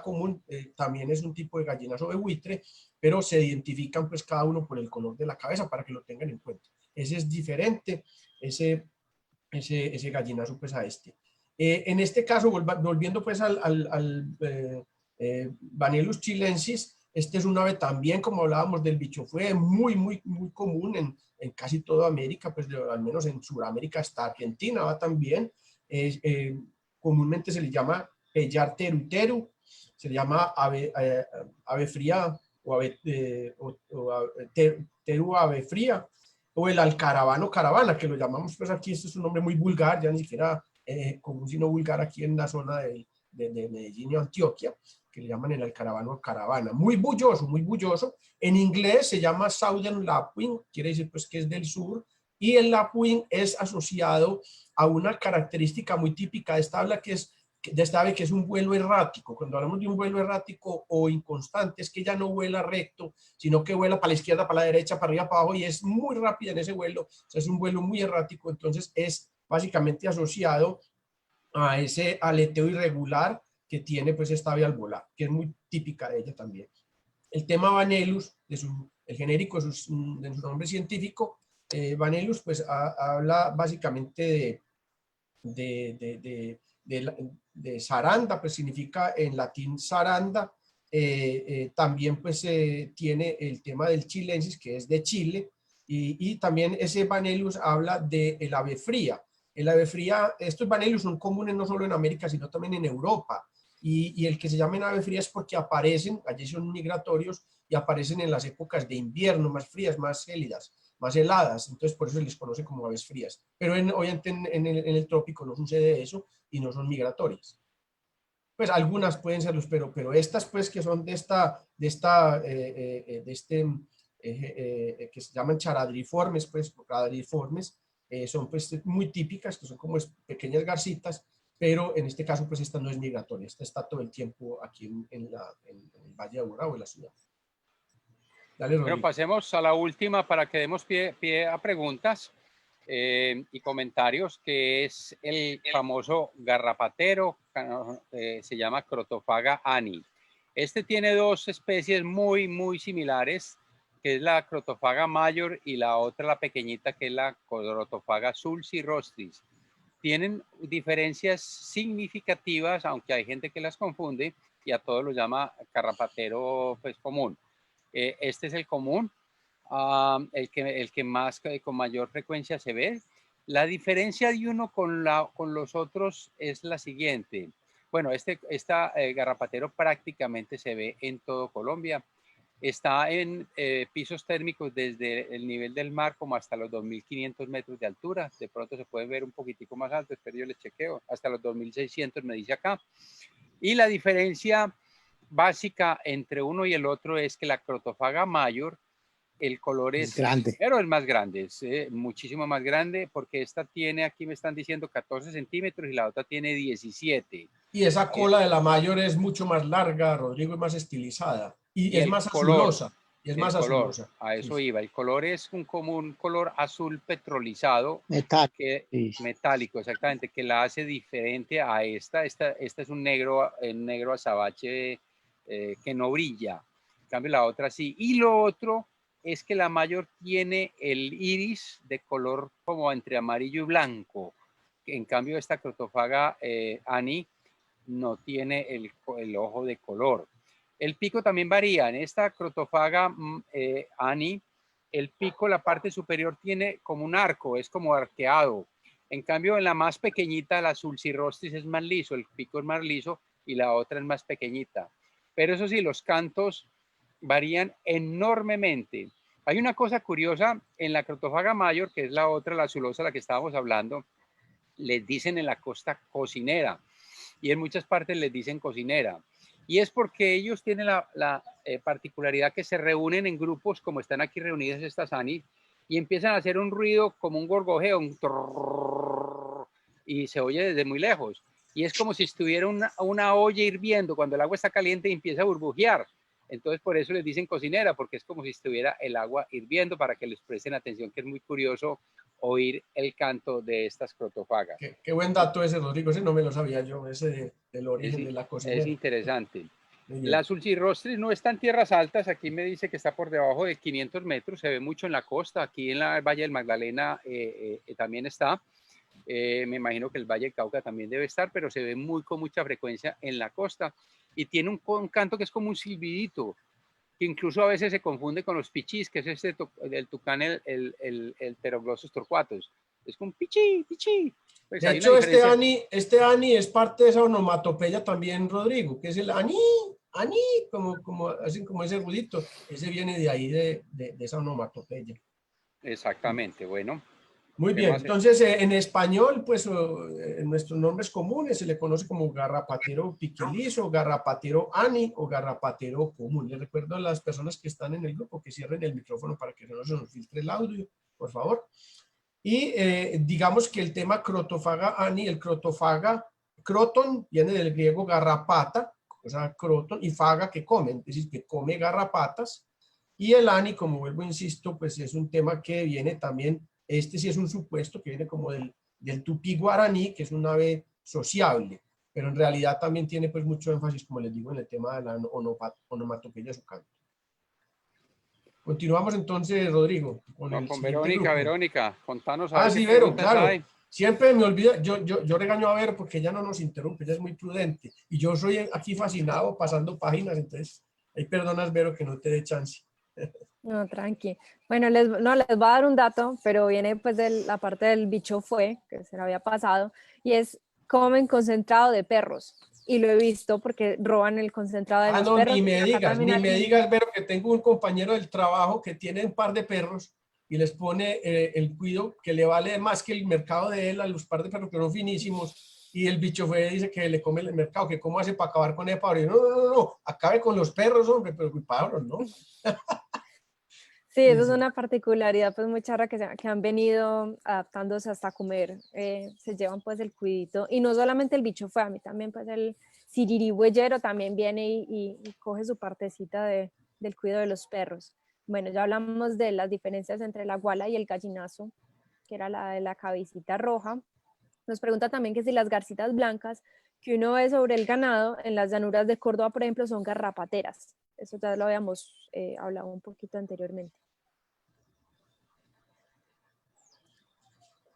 común, también es un tipo de gallinazo de buitre, pero se identifican pues cada uno por el color de la cabeza para que lo tengan en cuenta. Ese es diferente, ese gallinazo pues a este. En este caso, volviendo pues al Vanellus chilensis, este es un ave también, como hablábamos del bicho, fue muy común en casi toda América, pues al menos en Sudamérica, hasta Argentina va también. Comúnmente se le llama pellar teru, se le llama ave fría o teru ave fría, o el alcaravano caravana, que lo llamamos pues aquí, este es un nombre muy vulgar, ya ni siquiera común sino vulgar aquí en la zona de Medellín y Antioquia, que le llaman el alcaravano caravana, muy bulloso, en inglés se llama Southern Lapwing, quiere decir pues que es del sur, y el lapwing es asociado a una característica muy típica de esta ave que es un vuelo errático. Cuando hablamos de un vuelo errático o inconstante, es que ya no vuela recto, sino que vuela para la izquierda, para la derecha, para arriba, para abajo, y es muy rápida en ese vuelo. O sea, es un vuelo muy errático, entonces es básicamente asociado a ese aleteo irregular que tiene pues esta ave al volar, que es muy típica de ella también. El tema Vanellus, el genérico de su nombre científico, Vanellus, pues habla básicamente de Saranda, pues significa en latín Saranda. También pues tiene el tema del chilensis, que es de Chile, y también ese Vanellus habla del ave fría. El ave fría, estos Vanellus son comunes no solo en América, sino también en Europa. Y el que se llamen ave fría es porque aparecen, allí son migratorios, y aparecen en las épocas de invierno, más frías, más gélidas, más heladas, entonces por eso se les conoce como aves frías. Pero obviamente en el trópico no sucede eso y no son migratorias. Pues algunas pueden serlos, pero estas pues que son de que se llaman charadriformes, pues charadriformes, son pues muy típicas, que son como pequeñas garcitas, pero en este caso pues esta no es migratoria, esta está todo el tiempo aquí en el Valle de Aburrá o en la ciudad. Dale, Bueno, Rodrigo. pasemos a la última para que demos pie a preguntas y comentarios, que es el famoso garrapatero, se llama Crotofaga ani. Este tiene dos especies muy similares, que es la Crotofaga mayor y la otra, la pequeñita, que es la Crotofaga sulci-rostris. Tienen diferencias significativas, aunque hay gente que las confunde y a todos los llama garrapatero pues común. Este es el común, el que más con mayor frecuencia se ve. La diferencia de uno con los otros es la siguiente. Bueno, esta garrapatero prácticamente se ve en todo Colombia. Está en pisos térmicos desde el nivel del mar como hasta los 2.500 metros de altura. De pronto se puede ver un poquitico más alto, pero yo les chequeo. Hasta los 2.600 me dice acá. Y la diferencia básica entre uno y el otro es que la Crotofaga mayor, el color es grande. Pero es más grande, es muchísimo más grande, porque esta tiene, aquí me están diciendo 14 centímetros y la otra tiene 17. Y esa cola de la mayor es mucho más larga, Rodrigo, es más estilizada. Y es más azulosa. Y es más azulosa. A eso iba. El color es un común color azul petrolizado. Metálico, exactamente, que la hace diferente a esta. Esta es un negro azabache que no brilla. En cambio, la otra sí. Y lo otro es que la mayor tiene el iris de color como entre amarillo y blanco. En cambio, esta Crotofaga ani no tiene el ojo de color. El pico también varía. En esta Crotofaga ani, el pico, la parte superior tiene como un arco, es como arqueado. En cambio, en la más pequeñita, la Sulcirostris es más liso, el pico es más liso y la otra es más pequeñita. Pero eso sí, los cantos varían enormemente. Hay una cosa curiosa en la Crotofaga mayor, que es la otra, la azulosa, la que estábamos hablando, les dicen en la costa cocinera y en muchas partes les dicen cocinera. Y es porque ellos tienen la particularidad que se reúnen en grupos, como están aquí reunidas estas anis, y empiezan a hacer un ruido como un gorgojeo, un trrr, y se oye desde muy lejos. Y es como si estuviera una olla hirviendo cuando el agua está caliente y empieza a burbujear. Entonces por eso les dicen cocinera, porque es como si estuviera el agua hirviendo, para que les presten atención, que es muy curioso oír el canto de estas crotofagas. Qué buen dato ese, Rodrigo, ese no me lo sabía yo, ese del origen de la cocinera. Es interesante. La Sulcirostris no está en tierras altas, aquí me dice que está por debajo de 500 metros, se ve mucho en la costa, aquí en la Valle del Magdalena también está, me imagino que el Valle del Cauca también debe estar, pero se ve con mucha frecuencia en la costa, y tiene un canto que es como un silbidito, que incluso a veces se confunde con los pichís, que es del tucán, el Pteroglossus torquatus, es como pichí, pichí. Pues de hecho, este ani es parte de esa onomatopeya también, Rodrigo, que es el ani, así como ese rudito, ese viene de ahí, de esa onomatopeya. Exactamente, bueno. Muy bien, entonces en español, pues en nuestros nombres comunes se le conoce como garrapatero piquilizo, garrapatero ani o garrapatero común. Les recuerdo a las personas que están en el grupo que cierren el micrófono para que no se nos filtre el audio, por favor. Y digamos que el tema crotofaga ani, el crotofaga, croton viene del griego garrapata, o sea, croton, y faga que comen, es decir, que come garrapatas. Y el ani, como vuelvo, insisto, pues es un tema que viene también, este sí es un supuesto que viene como del tupí guaraní, que es un ave sociable, pero en realidad también tiene pues mucho énfasis, como les digo, en el tema de la onomatopeya de su canto. Continuamos entonces, Rodrigo. Con Verónica. Verónica, contanos. Sí, Vero, claro. Hay. Siempre me olvida, yo regaño a Vero porque ella no nos interrumpe, ella es muy prudente. Y yo soy aquí fascinado pasando páginas, entonces, ahí perdonas, Vero, que no te dé chance. No, tranqui. Bueno, les voy a dar un dato, pero viene pues de la parte del bicho fue, que se le había pasado, y es comen concentrado de perros. Y lo he visto porque roban el concentrado de los perros. Ni me digas, Vero, que tengo un compañero del trabajo que tiene un par de perros y les pone el cuido que le vale más que el mercado de él a los par de perros que son finísimos. Y el bicho fue, dice que le come el mercado, que cómo hace para acabar con el padre. No, acabe con los perros, hombre, pero culpables, ¿no? Sí, eso es una particularidad pues muy charra que han venido adaptándose hasta comer, se llevan pues el cuidito, y no solamente el bicho fue, a mí también pues el siririhuellero también viene y coge su partecita del cuidado de los perros. Bueno, ya hablamos de las diferencias entre la guala y el gallinazo, que era la de la cabecita roja. Nos pregunta también que si las garcitas blancas que uno ve sobre el ganado en las llanuras de Córdoba, por ejemplo, son garrapateras. Eso ya lo habíamos hablado un poquito anteriormente.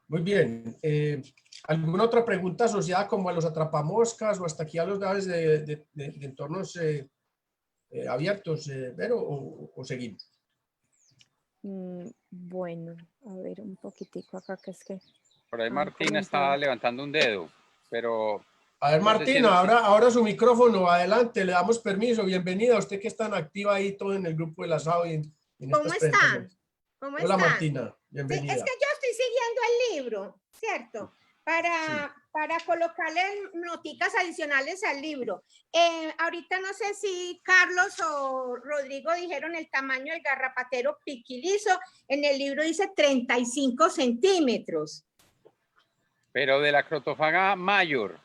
Muy bien. ¿Alguna otra pregunta asociada como a los atrapamoscas o hasta aquí a los aves de entornos abiertos, Vero, o seguimos? Bueno, a ver un poquitico acá que es que... Por ahí Martina está levantando un dedo, pero... A ver, Martina, ahora su micrófono, adelante, le damos permiso, bienvenida a usted que es tan activa ahí todo en el grupo del asado. ¿Cómo están? ¿Cómo Hola, Martina, bienvenida. Sí, es que yo estoy siguiendo el libro, ¿cierto? Para colocarle noticas adicionales al libro. Ahorita no sé si Carlos o Rodrigo dijeron el tamaño del garrapatero piquilizo. En el libro dice 35 centímetros. Pero de la crotofaga mayor.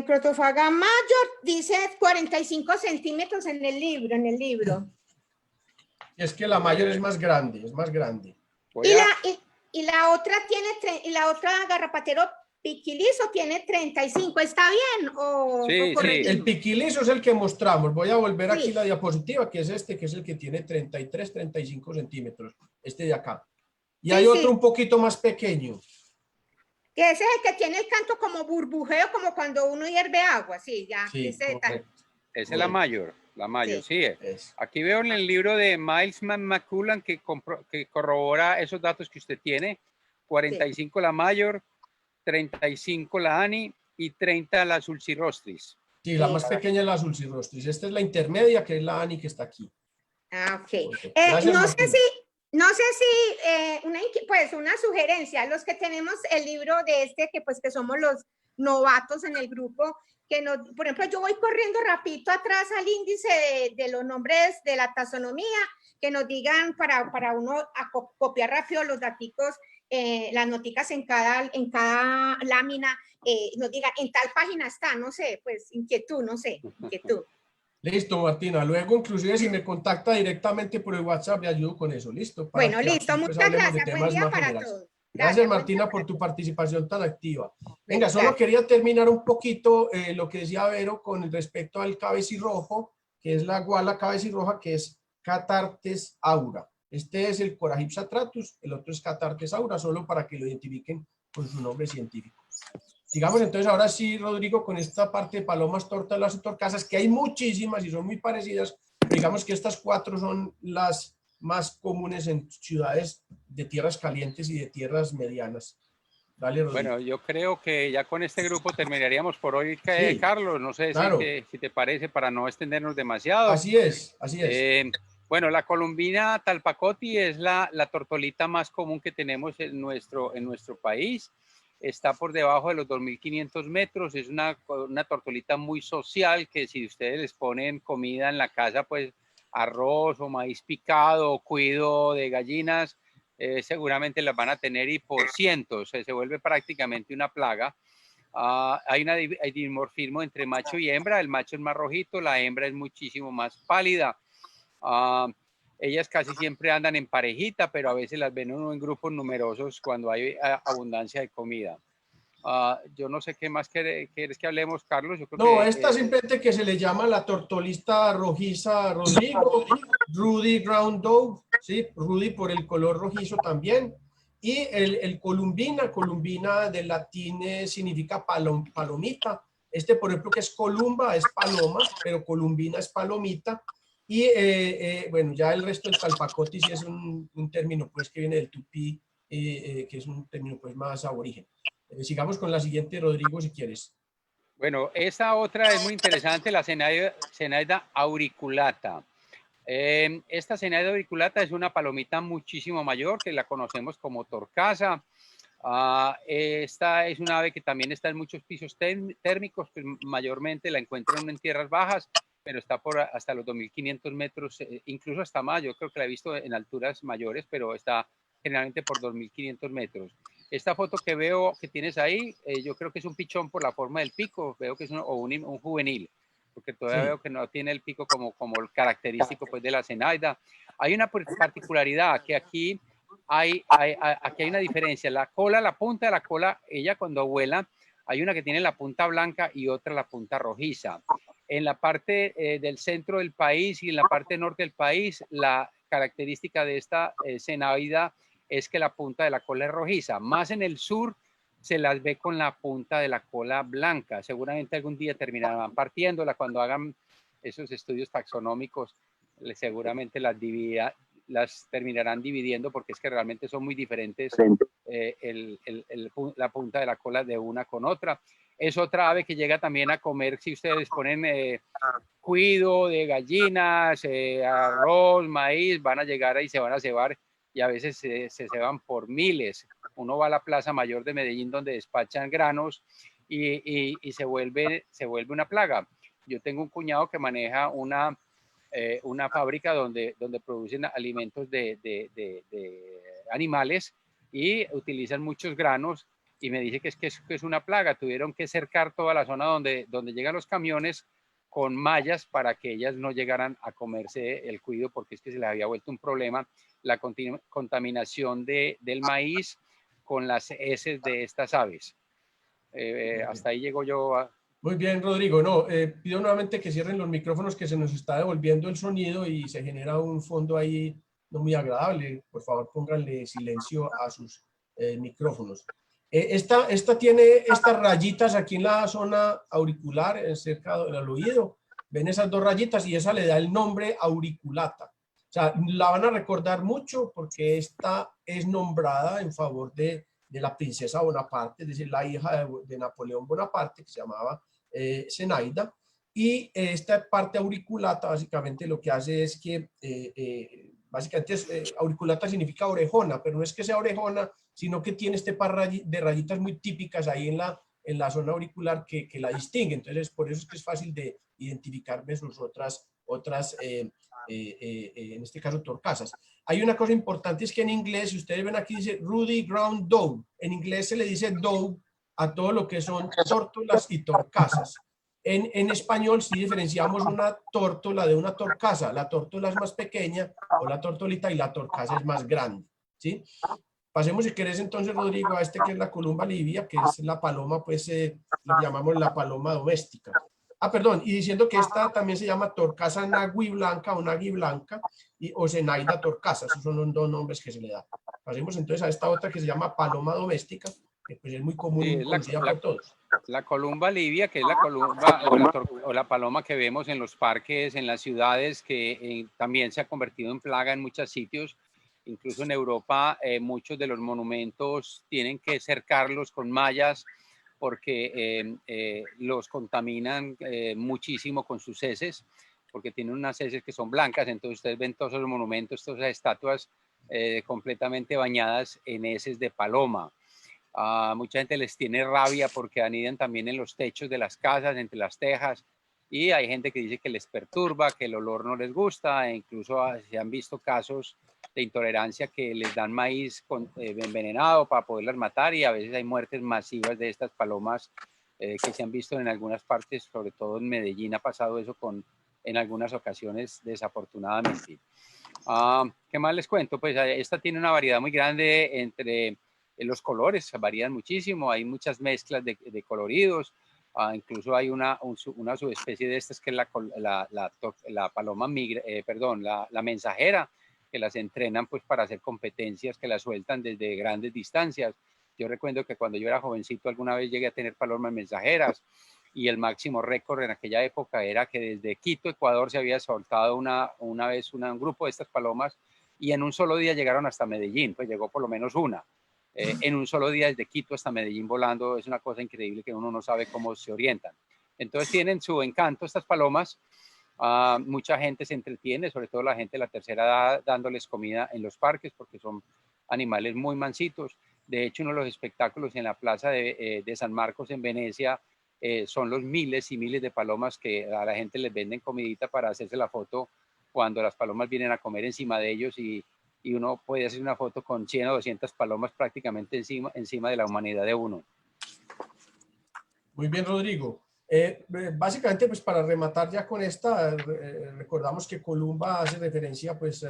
Crotofaga mayor dice 45 centímetros en el libro. Es que la mayor es más grande, Y la otra garrapatero piquilizo tiene 35, ¿está bien? Sí. El piquilizo es el que mostramos. Voy a volver aquí la diapositiva, que es este, que es el que tiene 33, 35 centímetros, este de acá. Y hay otro un poquito más pequeño. Que ese es el que tiene el canto como burbujeo, como cuando uno hierve agua, sí, ya. Sí, esa es la mayor. La mayor, sí. Es. Aquí veo en el libro de Miles McCullan que corrobora esos datos que usted tiene. 45 la mayor, 35 la Annie y 30 la Sulcirostris. Sí, la más pequeña es la Sulcirostris. Esta es la intermedia, que es la Annie, que está aquí. Ah, ok. Gracias, No Martina. sé si, pues una sugerencia, los que tenemos el libro de este, que somos los novatos en el grupo, que nos, por ejemplo, yo voy corriendo rapidito atrás al índice de los nombres de la taxonomía, que nos digan para uno copiar rápido los daticos, las noticas en cada lámina, nos digan en tal página está, no sé, pues inquietud. Listo, Martina. Luego, inclusive, si me contacta directamente por el WhatsApp, le ayudo con eso. Listo. Para Bueno, que listo. aquí, pues, Muchas hablemos de gracias. Buen temas día más para generales. todos. Gracias, Martina, por tu participación tan activa. Venga, Bueno, solo gracias. quería terminar un poquito lo que decía Vero con respecto al cabecirrojo, que es la guala cabecirroja, que es Cathartes aura. Este es el Coragypsa tratus, el otro es Cathartes aura, solo para que lo identifiquen con su nombre científico. Sigamos entonces ahora sí, Rodrigo, con esta parte de palomas tórtolas y torcasas, que hay muchísimas y son muy parecidas. Digamos que estas 4 son las más comunes en ciudades de tierras calientes y de tierras medianas. Dale, Rodrigo. Bueno, yo creo que ya con este grupo terminaríamos por hoy, Sí, Carlos. No sé claro. si te parece, para no extendernos demasiado. Así es, así es. Bueno, la columbina talpacoti es la tortolita más común que tenemos en nuestro país. Está por debajo de los 2.500 metros. Es una tortolita muy social que si ustedes les ponen comida en la casa, pues arroz o maíz picado o cuido de gallinas, seguramente las van a tener y por cientos. Se vuelve prácticamente una plaga. Hay dimorfismo entre macho y hembra. El macho es más rojito, la hembra es muchísimo más pálida. Ellas casi siempre andan en parejita, pero a veces las ven uno en grupos numerosos cuando hay abundancia de comida. Yo no sé qué más quieres que hablemos, Carlos. Yo creo No, que, esta simplemente que se le llama la tortolista rojiza Rodrigo, Rudy Ground Dove, ¿sí? Rudy por el color rojizo también. Y el columbina del latín significa palomita. Este, por ejemplo, que es columba, es paloma, pero columbina es palomita. Y bueno, ya el resto del talpacoti sí es un término pues que viene del tupí, que es un término pues más aborigen. Sigamos con la siguiente, Rodrigo, si quieres. Bueno, esta otra es muy interesante, la Zenaida auriculata. Esta Zenaida auriculata es una palomita muchísimo mayor que la conocemos como torcaza. Esta es una ave que también está en muchos pisos térmicos, pues mayormente la encuentran en tierras bajas, pero está por hasta los 2.500 metros, incluso hasta más. Yo creo que la he visto en alturas mayores, pero está generalmente por 2.500 metros. Esta foto que veo que tienes ahí, yo creo que es un pichón por la forma del pico, veo que es un juvenil, porque todavía veo que no tiene el pico como el característico pues, de la Zenaida. Hay una particularidad que aquí hay una diferencia. La punta de la cola, ella cuando vuela, hay una que tiene la punta blanca y otra la punta rojiza. En la parte del centro del país y en la parte norte del país, la característica de esta Zenaida es que la punta de la cola es rojiza. Más en el sur se las ve con la punta de la cola blanca. Seguramente algún día terminarán partiéndola cuando hagan esos estudios taxonómicos. Seguramente las terminarán dividiendo porque es que realmente son muy diferentes la punta de la cola de una con otra. Es otra ave que llega también a comer, si ustedes ponen cuido de gallinas, arroz, maíz, van a llegar ahí, se van a cebar y a veces se ceban por miles. Uno va a la Plaza Mayor de Medellín donde despachan granos y se vuelve una plaga. Yo tengo un cuñado que maneja una fábrica donde producen alimentos de animales y utilizan muchos granos y me dice que es una plaga. Tuvieron que cercar toda la zona donde llegan los camiones con mallas para que ellas no llegaran a comerse el cuido porque es que se les había vuelto un problema la contaminación del maíz con las heces de estas aves. Hasta ahí llego yo. Muy bien, Rodrigo. No, pido nuevamente que cierren los micrófonos que se nos está devolviendo el sonido y se genera un fondo ahí no muy agradable. Por favor, pónganle silencio a sus micrófonos. Esta tiene estas rayitas aquí en la zona auricular, cerca del oído. ven esas dos rayitas y esa le da el nombre auriculata. O sea, la van a recordar mucho porque esta es nombrada en favor de la princesa Bonaparte, es decir, la hija de Napoleón Bonaparte, que se llamaba Zenaida. Y esta parte auriculata básicamente lo que hace es que, auriculata significa orejona, pero no es que sea orejona, sino que tiene este par de rayitas muy típicas ahí en la zona auricular que la distingue. Entonces, por eso es que es fácil de identificar versus otras en este caso torcasas. Hay una cosa importante, es que en inglés, si ustedes ven aquí dice Rudy Ground Doe, en inglés se le dice doe a todo lo que son tórtolas y torcasas. En español sí diferenciamos una tórtola de una torcasa. La tórtola es más pequeña o la tortolita y la torcasa es más grande, ¿sí? Pasemos, si querés, entonces, Rodrigo, a este que es la columba livia, que es la paloma, pues, lo llamamos la paloma doméstica. Ah, perdón, y diciendo que esta también se llama torcasa nagui blanca o nagui blanca o Zenaida torcasa, esos son los dos nombres que se le da. Pasemos entonces a esta otra que se llama paloma doméstica, que pues es muy común y conocida por todos. La columba livia, que es la columba o la paloma que vemos en los parques, en las ciudades, que también se ha convertido en plaga en muchos sitios. Incluso en Europa, muchos de los monumentos tienen que cercarlos con mallas porque los contaminan muchísimo con sus heces, porque tienen unas heces que son blancas. Entonces ustedes ven todos esos monumentos, todas esas estatuas completamente bañadas en heces de paloma. Mucha gente les tiene rabia porque anidan también en los techos de las casas, entre las tejas, y hay gente que dice que les perturba, que el olor no les gusta, e incluso se han visto casos de intolerancia que les dan maíz envenenado para poderlas matar, y a veces hay muertes masivas de estas palomas que se han visto en algunas partes, sobre todo en Medellín ha pasado eso en algunas ocasiones, desafortunadamente. ¿Qué más les cuento? Pues esta tiene una variedad muy grande entre los colores, varían muchísimo, hay muchas mezclas de coloridos. Incluso hay una subespecie de estas que es la paloma la mensajera, que las entrenan pues para hacer competencias, que las sueltan desde grandes distancias. Yo recuerdo que cuando yo era jovencito alguna vez llegué a tener palomas mensajeras, y el máximo récord en aquella época era que desde Quito, Ecuador, se había soltado una vez un grupo de estas palomas, y en un solo día llegaron hasta Medellín, pues llegó por lo menos una. En un solo día desde Quito hasta Medellín volando. Es una cosa increíble que uno no sabe cómo se orientan. Entonces tienen su encanto estas palomas. Mucha gente se entretiene, sobre todo la gente de la tercera edad, dándoles comida en los parques porque son animales muy mansitos. De hecho, uno de los espectáculos en la plaza de San Marcos en Venecia son los miles y miles de palomas que a la gente les venden comidita para hacerse la foto cuando las palomas vienen a comer encima de ellos, y uno puede hacer una foto con 100 o 200 palomas prácticamente encima de la humanidad de uno. Muy bien, Rodrigo. Básicamente, pues para rematar ya con esta, recordamos que columba hace referencia pues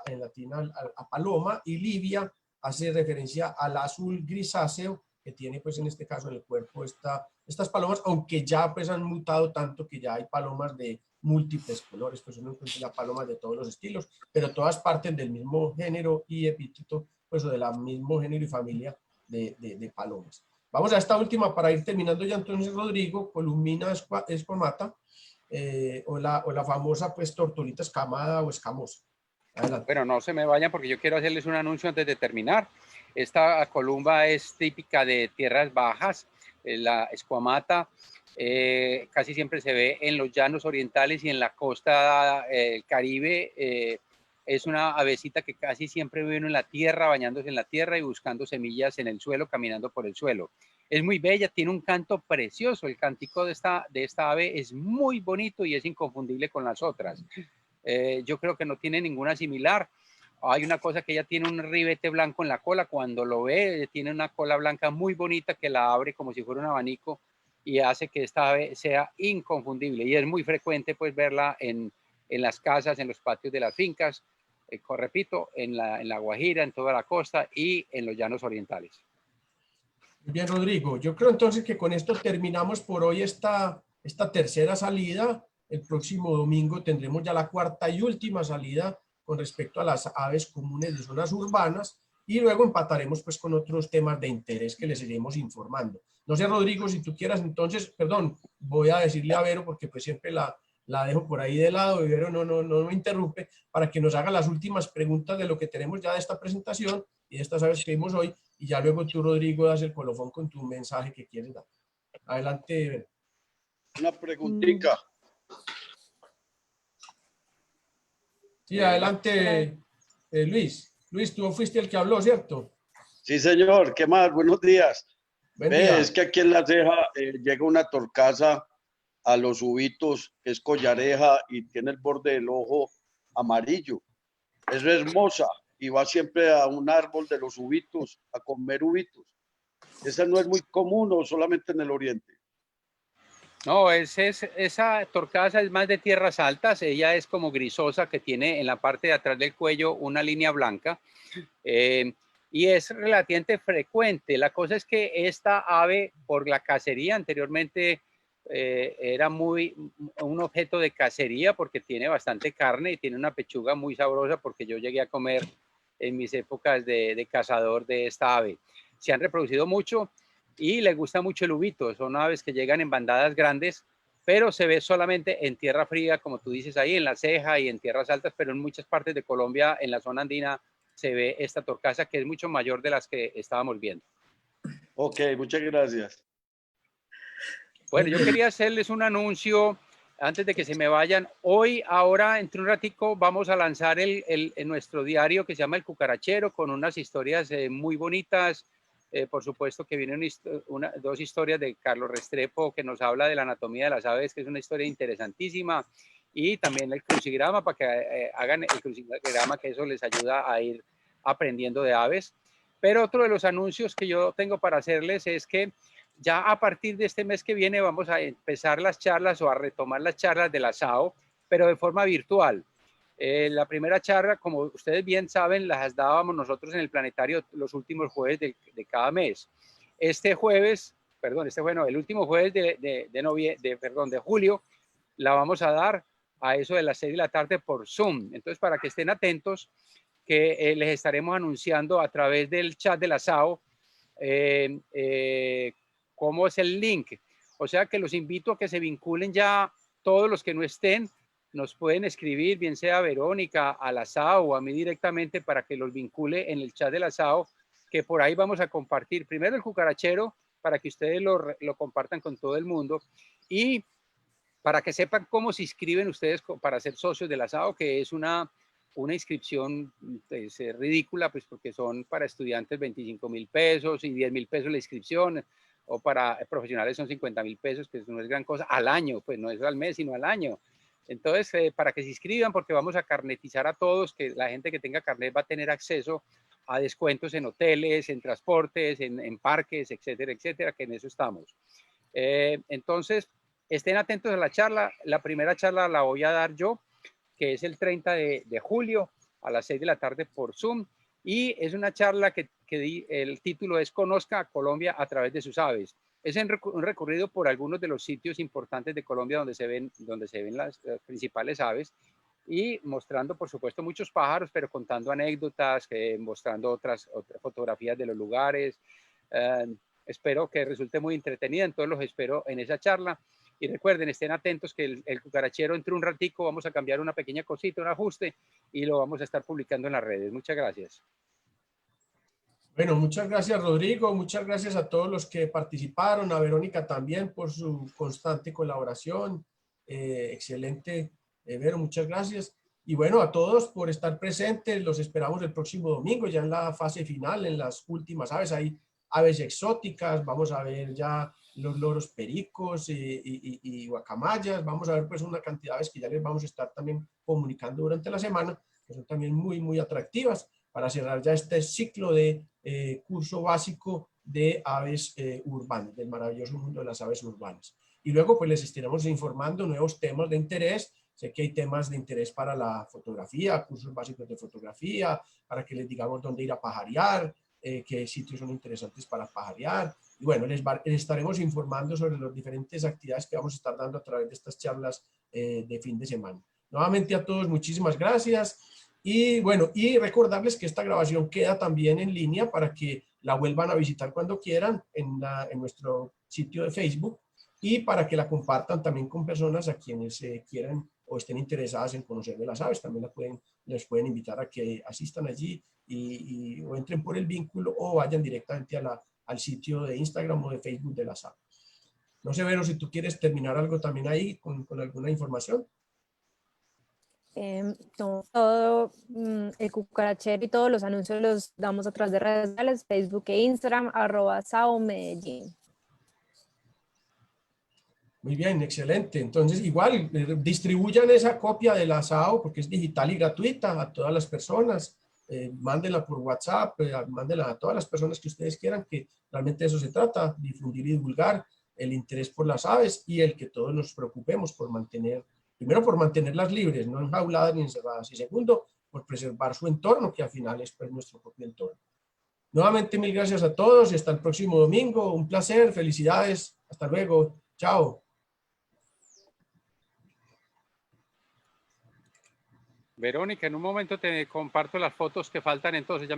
en latín a paloma, y livia hace referencia al azul grisáceo que tiene pues en este caso en el cuerpo estas palomas, aunque ya pues han mutado tanto que ya hay palomas de múltiples colores, pues uno encuentra palomas de todos los estilos, pero todas parten del mismo género y epíteto, pues o del mismo género y familia de palomas. Vamos a esta última para ir terminando ya entonces, Rodrigo, Columina esquamata, o la famosa pues tortolita escamada o escamosa. Adelante. Bueno, no se me vayan porque yo quiero hacerles un anuncio antes de terminar. Esta columba es típica de tierras bajas, la esquamata. Casi siempre se ve en los llanos orientales y en la costa Caribe. Es una avecita que casi siempre vive en la tierra, bañándose en la tierra y buscando semillas en el suelo, caminando por el suelo. Es muy bella, tiene un canto precioso. El cántico de esta ave es muy bonito y es inconfundible con las otras. Yo creo que no tiene ninguna similar. Hay una cosa, que ella tiene un ribete blanco en la cola. Cuando lo ve, tiene una cola blanca muy bonita que la abre como si fuera un abanico y hace que esta ave sea inconfundible. Y es muy frecuente pues verla en las casas, en los patios de las fincas, repito, en la Guajira, en toda la costa y en los llanos orientales. Muy bien, Rodrigo. Yo creo entonces que con esto terminamos por hoy esta tercera salida. El próximo domingo tendremos ya la cuarta y última salida con respecto a las aves comunes de zonas urbanas, y luego empataremos pues con otros temas de interés que les iremos informando. No sé, Rodrigo, si tú quieras entonces, perdón, voy a decirle a Vero porque pues siempre la la dejo por ahí de lado, Vivero no me interrumpe, para que nos haga las últimas preguntas de lo que tenemos ya de esta presentación y de estas aves que vimos hoy, y ya luego tú, Rodrigo, das el colofón con tu mensaje que quieres dar. Adelante, Vivero. Una preguntita. Sí, adelante, Luis. Luis, tú fuiste el que habló, ¿cierto? Sí, señor. ¿Qué más? Buenos días. Buen día. Es que aquí en La Ceja llega una torcaza a los ubitos, que es collareja y tiene el borde del ojo amarillo. Es hermosa y va siempre a un árbol de los ubitos a comer ubitos. Esa no es muy común o solamente en el oriente. No, esa torcaza es más de tierras altas, ella es como grisosa, que tiene en la parte de atrás del cuello una línea blanca, y es relativamente frecuente. La cosa es que esta ave, por la cacería anteriormente, era un objeto de cacería porque tiene bastante carne y tiene una pechuga muy sabrosa, porque yo llegué a comer en mis épocas de cazador de esta ave. Se han reproducido mucho y le gusta mucho el ubito. Son aves que llegan en bandadas grandes, pero se ve solamente en tierra fría, como tú dices ahí, en La Ceja y en tierras altas, pero en muchas partes de Colombia, en la zona andina, se ve esta torcaza, que es mucho mayor de las que estábamos viendo. Ok, muchas gracias. Bueno, yo quería hacerles un anuncio antes de que se me vayan. Hoy, ahora, entre un ratico, vamos a lanzar nuestro diario que se llama El Cucarachero, con unas historias muy bonitas. Por supuesto que vienen dos historias de Carlos Restrepo, que nos habla de la anatomía de las aves, que es una historia interesantísima, y también el crucigrama, para que hagan el crucigrama, que eso les ayuda a ir aprendiendo de aves. Pero otro de los anuncios que yo tengo para hacerles es que ya a partir de este mes que viene vamos a empezar las charlas o a retomar las charlas de la SAO, pero de forma virtual. La primera charla, como ustedes bien saben, las dábamos nosotros en el planetario los últimos jueves de cada mes. El último jueves de julio la vamos a dar a eso de las 6 de la tarde por Zoom. Entonces, para que estén atentos, que les estaremos anunciando a través del chat de la SAO cómo es el link. O sea que los invito a que se vinculen ya. Todos los que no estén nos pueden escribir, bien sea a Verónica, a la SAO o a mí directamente, para que los vincule en el chat de la SAO, que por ahí vamos a compartir primero el cucarachero para que ustedes lo compartan con todo el mundo, y para que sepan cómo se inscriben ustedes para ser socios de la SAO, que es una inscripción ridícula, pues porque son para estudiantes 25.000 pesos y 10.000 pesos la inscripción, o para profesionales son 50.000 pesos, que no es gran cosa, al año, pues no es al mes, sino al año. Entonces, para que se inscriban, porque vamos a carnetizar a todos, que la gente que tenga carnet va a tener acceso a descuentos en hoteles, en transportes, en parques, etcétera, etcétera, que en eso estamos. Entonces, estén atentos a la charla. La primera charla la voy a dar yo, que es el 30 de julio a las 6 de la tarde por Zoom, y es una charla que el título es Conozca a Colombia a través de sus aves. Es un recorrido por algunos de los sitios importantes de Colombia donde se ven las principales aves, y mostrando, por supuesto, muchos pájaros, pero contando anécdotas, mostrando otras fotografías de los lugares. Espero que resulte muy entretenida, entonces los espero en esa charla. Y recuerden, estén atentos que el cucarachero, entre un ratico vamos a cambiar una pequeña cosita, un ajuste, y lo vamos a estar publicando en las redes. Muchas gracias. Bueno, muchas gracias, Rodrigo. Muchas gracias a todos los que participaron, a Verónica también por su constante colaboración. Excelente, Vero, muchas gracias. Y bueno, a todos por estar presentes. Los esperamos el próximo domingo, ya en la fase final, en las últimas aves. Hay aves exóticas, vamos a ver ya los loros pericos y guacamayas. Vamos a ver pues una cantidad de aves que ya les vamos a estar también comunicando durante la semana, que son también muy, muy atractivas, para cerrar ya este ciclo de curso básico de aves urbanas, del maravilloso mundo de las aves urbanas. Y luego pues les estaremos informando nuevos temas de interés. Sé que hay temas de interés para la fotografía, cursos básicos de fotografía, para que les digamos dónde ir a pajarear, qué sitios son interesantes para pajarear. Y bueno, les estaremos informando sobre las diferentes actividades que vamos a estar dando a través de estas charlas de fin de semana. Nuevamente a todos, muchísimas gracias. Y bueno, y recordarles que esta grabación queda también en línea para que la vuelvan a visitar cuando quieran en nuestro sitio de Facebook. y para que la compartan también con personas a quienes quieran o estén interesadas en conocer de las aves. También les pueden invitar a que asistan allí o entren por el vínculo o vayan directamente al sitio de Instagram o de Facebook de las aves. No sé, Vero, si tú quieres terminar algo también ahí con alguna información. Todo el cucarachero y todos los anuncios los damos a través de redes sociales, Facebook e Instagram, @SAO-Medellín. Muy bien, excelente. Entonces, igual, distribuyan esa copia de la SAO porque es digital y gratuita a todas las personas. Mándenla por WhatsApp, mándenla a todas las personas que ustedes quieran, que realmente de eso se trata, difundir y divulgar el interés por las aves y el que todos nos preocupemos por primero por mantenerlas libres, no enjauladas ni encerradas, y segundo, por preservar su entorno, que al final es pues, nuestro propio entorno. Nuevamente, mil gracias a todos y hasta el próximo domingo. Un placer, felicidades. Hasta luego. Chao. Verónica, en un momento te comparto las fotos que faltan entonces. Ya